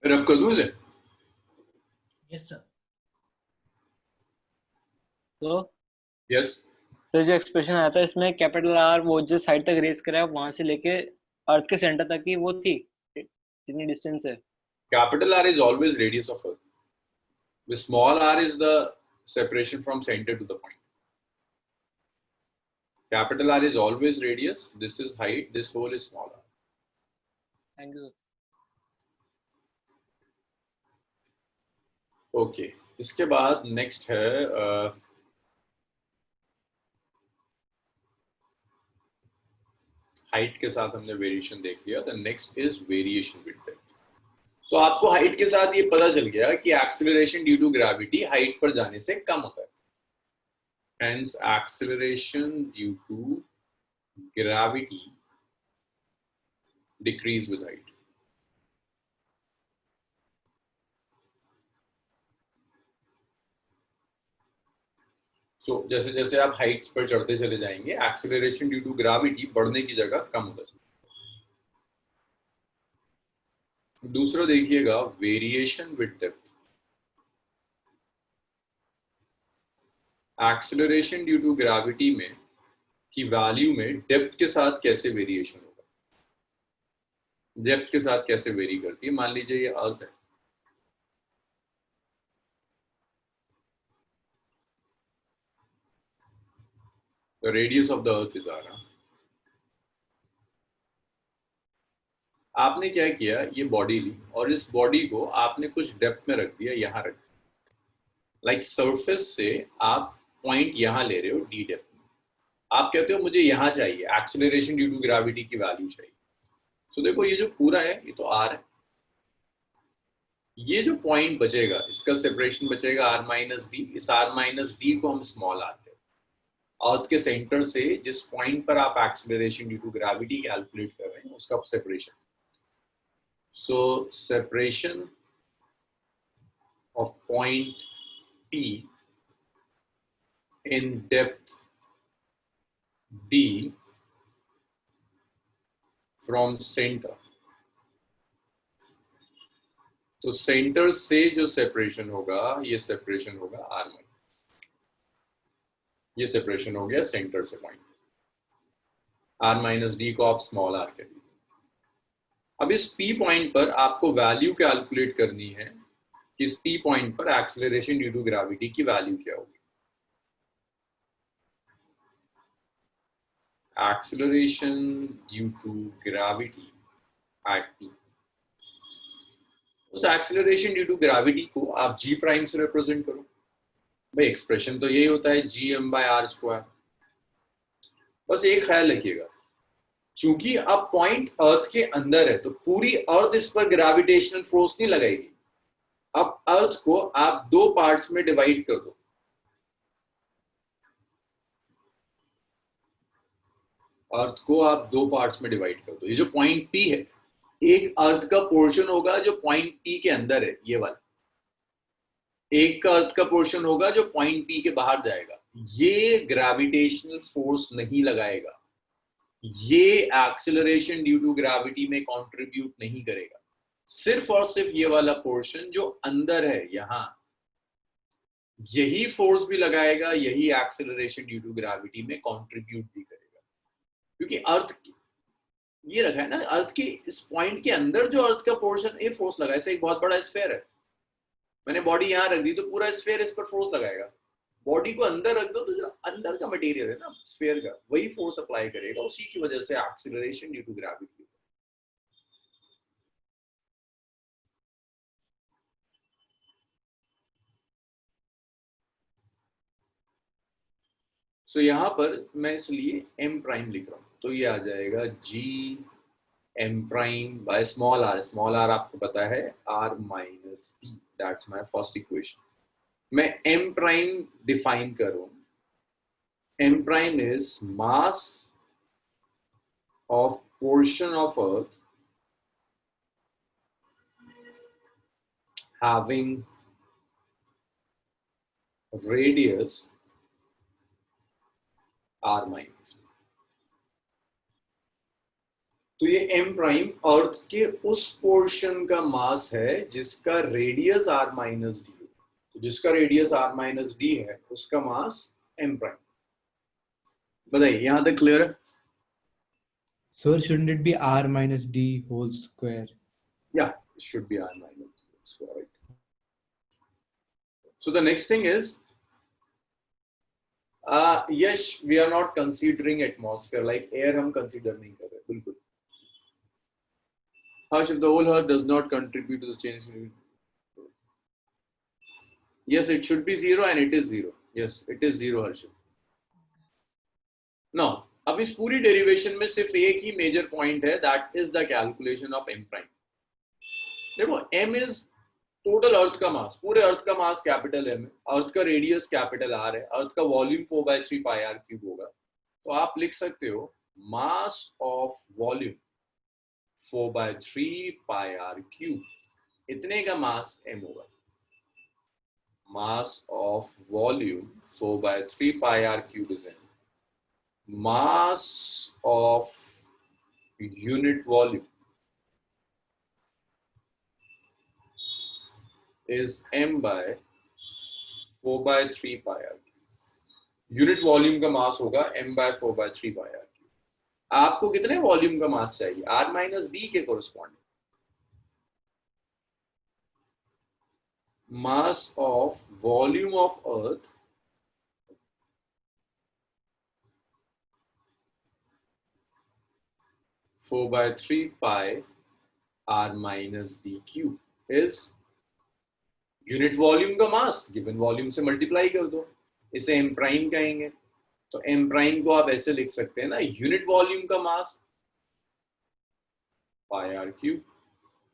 रब कर दूं इसे? Yes sir. तो यस। जो एक्सप्रेशन आया था इसमें कैपिटल आर वो जिस साइड तक रेस करा है वहां से लेके अर्थ के सेंटर तक की वो थी कितनी डिस्टेंस है? Capital R is always radius of Earth. The small r is the separation from center to the point. Capital R is always radius. This is height. This whole is small r. Thank you. Okay. इसके बाद next है हाइट के साथ हमने वेरिएशन देख लिया। The next is variation with depth. तो आपको हाइट के साथ ये पता चल गया कि acceleration due to gravity height पर जाने से कम होता है। Hence, acceleration due to gravity decrease with height. So, जैसे जैसे आप हाइट्स पर चढ़ते चले जाएंगे, एक्सेलरेशन ड्यू टू ग्रेविटी बढ़ने की जगह कम होता है। दूसरा देखिएगा variation with depth. Acceleration due to gravity में की वैल्यू में डेप्थ के साथ कैसे वेरिएशन होगा, डेप्थ के साथ कैसे वेरी करती है। मान लीजिए ये अर्थ है, the radius of the earth is r। आपने क्या किया, ये बॉडी ली और इस बॉडी को आपने कुछ डेप्थ में रख दिया, यहां रख दिया। लाइक सरफेस से आप पॉइंट यहां ले रहे हो डी डेप्थ में, आप कहते हो मुझे यहां चाहिए एक्सेलरेशन ड्यू टू ग्रेविटी की वैल्यू चाहिए। तो देखो ये जो पूरा है ये तो आर है, ये जो पॉइंट बचेगा इसका सेपरेशन बचेगा r माइनस डी। इस r माइनस डी को हम स्मॉल आर कहते हैं। अर्थ के सेंटर से जिस पॉइंट पर आप acceleration due to gravity calculate कर रहे हैं उसका separation. So separation of point P in depth D from center। तो सेंटर से जो सेपरेशन होगा ये सेपरेशन होगा r माइनस, ये सेपरेशन हो गया सेंटर से पॉइंट। r माइनस डी को आप स्मॉल r कह दीजिए। अब इस P पॉइंट पर आपको वैल्यू कैलकुलेट करनी है कि इस P पॉइंट पर एक्सेलरेशन ड्यू टू ग्रेविटी की वैल्यू क्या होगी। Acceleration due to gravity at P। उस एक्सेलरेशन ड्यू टू ग्रेविटी को आप g प्राइम से रिप्रेजेंट करो। भाई एक्सप्रेशन तो यही होता है gm/r²। बस एक ख्याल रखिएगा, चूंकि अब पॉइंट अर्थ के अंदर है तो पूरी अर्थ इस पर ग्रेविटेशनल फोर्स नहीं लगाएगी। अब अर्थ को आप दो पार्ट्स में डिवाइड कर दो। अर्थ को आप दो पार्ट्स में डिवाइड कर दो। ये जो पॉइंट P है, एक अर्थ का पोर्शन होगा जो पॉइंट P के अंदर है, ये वाला। एक का अर्थ का पोर्शन होगा जो पॉइंट P के बाहर जाएगा। ये ग्रेविटेशनल फोर्स नहीं लगाएगा, ये एक्सेलरेशन ड्यू टू ग्रेविटी में कंट्रीब्यूट नहीं करेगा। सिर्फ और सिर्फ ये वाला पोर्शन जो अंदर है यहां, यही फोर्स भी लगाएगा, यही एक्सेलरेशन ड्यू टू ग्रेविटी में कंट्रीब्यूट भी करेगा। क्योंकि अर्थ ये रखा है ना, अर्थ के इस पॉइंट के अंदर जो अर्थ का पोर्शन ये फोर्स लगा, ऐसे एक बहुत बड़ा स्फीयर है, मैंने बॉडी यहां रख दी तो पूरा स्फीयर इस पर फोर्स लगाएगा। बॉडी को अंदर रख दो तो जो अंदर का मटेरियल है ना स्फीयर का, वही फोर्स अप्लाई करेगा। उसी की वजह से एक्सेलरेशन ड्यू टू ग्रेविटी। सो यहां पर मैं इसलिए m प्राइम लिख रहा हूं, तो ये आ जाएगा g m prime by small r। Small r आपको पता है r minus d। That's my first equation. मैं m प्राइम डिफाइन करूं, m prime is mass of portion of earth having radius r minus। तो ये m प्राइम अर्थ के उस पोर्शन का मास है जिसका रेडियस r माइनस डी है। तो जिसका रेडियस r माइनस डी है उसका मास m प्राइम। बताइए यहां तक क्लियर है? Sir, shouldn't it be r minus d whole square? Yeah, it should be r minus d square, right? So the next thing is, yes, we are not considering atmosphere, like air हम consider नहीं कर रहे, बिल्कुल। Harsh, if the whole earth does not contribute to the change, yes, it should be 0 and it is 0. Yes, it is 0, Harsh. Now, अब इस पूरी डेरिवेशन में सिर्फ एक ही मेजर पॉइंट है, that is the calculation of m prime. देखो m इज टोटल अर्थ का मास, पूरे अर्थ का मास कैपिटल m है, अर्थ का रेडियस कैपिटल r है, अर्थ का वॉल्यूम 4/3 पाई r क्यूब होगा। तो आप लिख सकते हो mass of volume 4/3 pi r cube, इतने का मास m होगा। Mass of volume 4/3 pi r cube is m। Mass of unit volume is m by 4/3 pi r। Unit volume का मास होगा m by 4/3 pi r। आपको कितने वॉल्यूम का मास चाहिए? r माइनस डी के corresponding. Mass of volume of earth four by 3 pi r minus d cube is unit volume का मास, गिवन वॉल्यूम से मल्टीप्लाई कर दो, इसे m प्राइम कहेंगे। तो m प्राइम को आप ऐसे लिख सकते हैं ना, यूनिट वॉल्यूम का मास पाई r क्यूब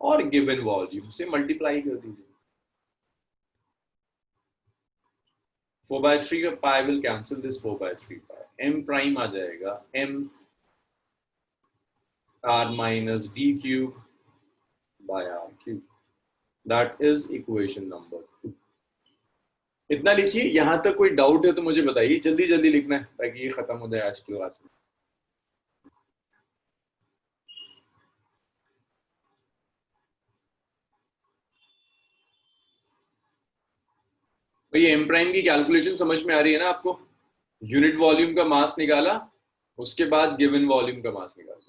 और गिवन वॉल्यूम से मल्टीप्लाई कर दीजिए। 4/3 का pi will cancel this 4/3 pi, m prime आ जाएगा m r minus d cube by r cube. That is equation number 2. इतना लिखिए। यहां तक कोई डाउट है तो मुझे बताइए, जल्दी जल्दी लिखना है ताकि ये खत्म हो जाए आज की क्लास में। भाई m प्राइम की कैलकुलेशन समझ में आ रही है ना आपको? यूनिट वॉल्यूम का मास निकाला, उसके बाद गिवन वॉल्यूम का मास निकाला।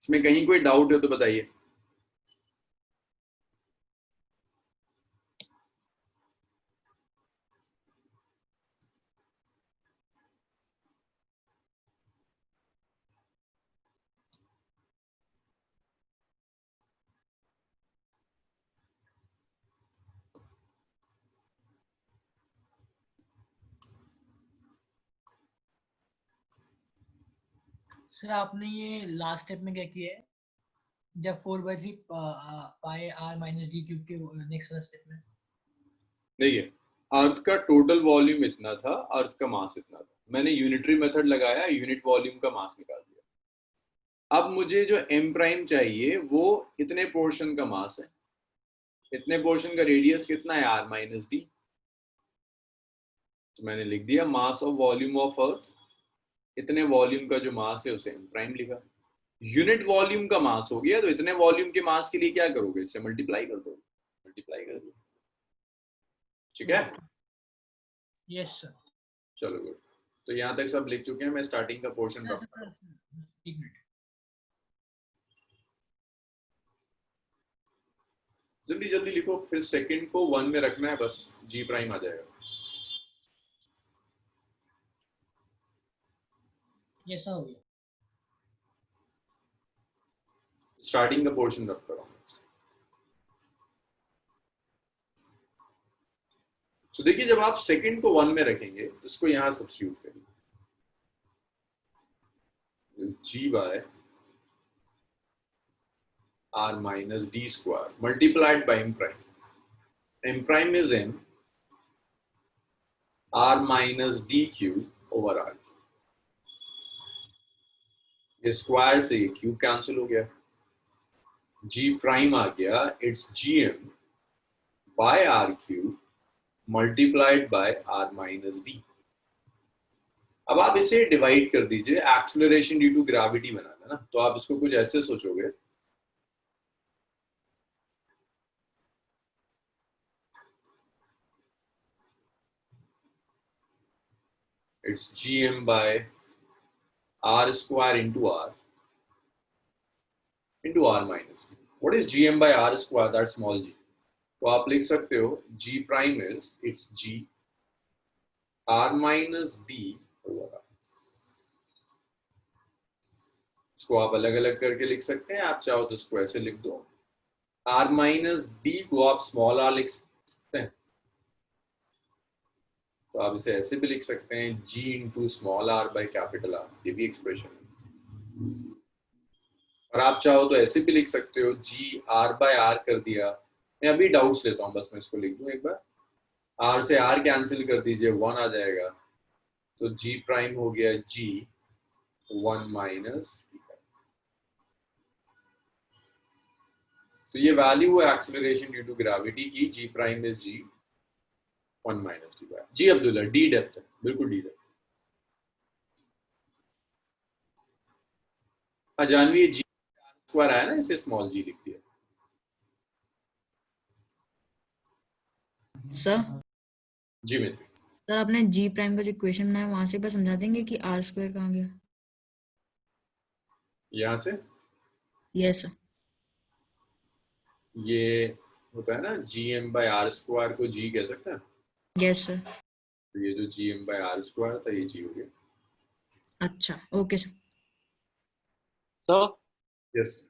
इसमें कहीं कोई डाउट है तो बताइए। सर आपने ये लास्ट स्टेप में क्या किया है, जब 4/3 पाई r माइनस डी क्यूब के नेक्स्ट वाला स्टेप में? देखिए, अर्थ का टोटल वॉल्यूम इतना था, अर्थ का मास इतना था, मैंने यूनिटरी मेथड लगाया, यूनिट वॉल्यूम का मास निकाल दिया। अब मुझे जो m प्राइम चाहिए वो इतने पोर्शन का मास है, इतने पोर्शन का रेडियस कितना है r माइनस डी। तो मैंने लिख दिया mass of volume of earth, इतने वॉल्यूम का जो मास है उसे m प्राइम लिखा। यूनिट वॉल्यूम का मास हो गया तो इतने वॉल्यूम के मास के लिए क्या करोगे? इससे मल्टीप्लाई कर दो, मल्टीप्लाई कर दो। ठीक है? Yes sir. चलो गुड। तो यहां तक सब लिख चुके हैं, मैं स्टार्टिंग का पोर्शन रखता हूं। एक मिनट, जल्दी जल्दी लिखो, फिर सेकंड को 1 में रखना है, बस g प्राइम आ जाएगा। ऐसा हो गया। स्टार्टिंग का पोर्शन रखता हूं। तो देखिए, जब आप सेकंड को 1 में रखेंगे तो इसको यहां सब्स्टिट्यूट करिए, g by r minus d square multiplied by m prime. m prime is m r minus d cube over r। ये स्क्वायर से ये क्यूब कैंसिल हो गया, g प्राइम आ गया, it's gm by r cube multiplied by r minus d. अब आप इसे डिवाइड कर दीजिए, एक्सेलरेशन ड्यू टू ग्रेविटी बनाना ना, तो आप इसको कुछ ऐसे सोचोगे, it's gm by r square into r minus d. What is gm by r square? That small g. तो आप लिख सकते हो g prime is it's g r minus d होगा। इसको आप अलग अलग करके लिख सकते हैं, आप चाहो तो इसको ऐसे लिख दो, r माइनस d को आप स्मॉल r लिख सकते हैं, तो आप इसे ऐसे भी लिख सकते हैं g into small r by capital R, ये भी एक्सप्रेशन है। और आप चाहो तो ऐसे भी लिख सकते हो g r बाय r कर दिया, मैं अभी डाउट्स लेता हूँ, बस मैं इसको लिख दूं एक बार, r से r कैंसिल कर दीजिए 1 आ जाएगा, तो g प्राइम हो गया g 1 माइनस, तो ये वैल्यू है एक्सेलरेशन ड्यू टू ग्रेविटी की, g prime is g 1 minus d by g. Abdullah d depth है, बिल्कुल d डेप्थ। हाँ जानवी, g स्क्वायर आया ना, इसे स्मॉल g लिख दिया। सर जी मित्र, सर आपने जी प्राइम का जो इक्वेशन बनाया वहां से बस समझा देंगे कि आर स्क्वायर कहाँ गया? यहाँ से यस सर। ये होता है ना gm बाय आर स्क्वायर को g कह सकते हैं, यस सर। तो ये जो gm बाय आर स्क्वायर था ये g हो गया। अच्छा ओके सर। सो यस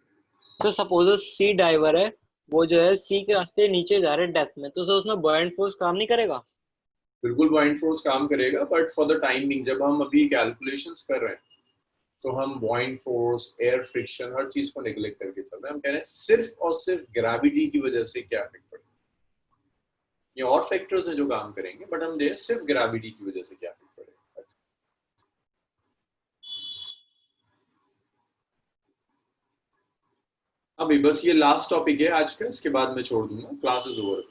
तो सपोज सी डाइवर है, वो जो है सी के रास्ते नीचे जा रहे हैं डेप्थ में, तो सर उसमें बॉयंट फोर्स काम नहीं करेगा? बिल्कुल बॉइंट फोर्स काम करेगा, बट फॉर द टाइमिंग जब हम अभी कैलकुलेशंस कर रहे हैं तो हम बॉइंट फोर्स, एयर फ्रिक्शन, हर चीज को नेग्लेक्ट करके चल रहे हैं। हम कह रहे हैं सिर्फ और सिर्फ ग्रेविटी की वजह से क्या इफेक्ट पड़ेगा, ये और फैक्टर्स हैं जो काम करेंगे, बट हम दे सिर्फ ग्रेविटी की वजह से क्या इफेक्ट पड़ेगा। अभी बस ये लास्ट टॉपिक है आज का, इसके बाद मैं छोड़ दूंगा, class is over.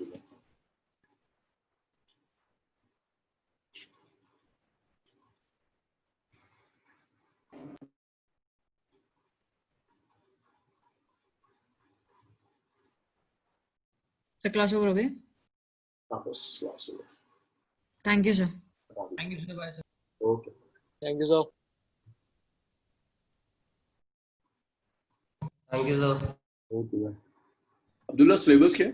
Sir class over हो गई? हाँ बस class over. Thank you sir. Thank you sir, bye sir. Okay, thank you sir. Thank you sir. Okay. Abdullah syllabus क्या है?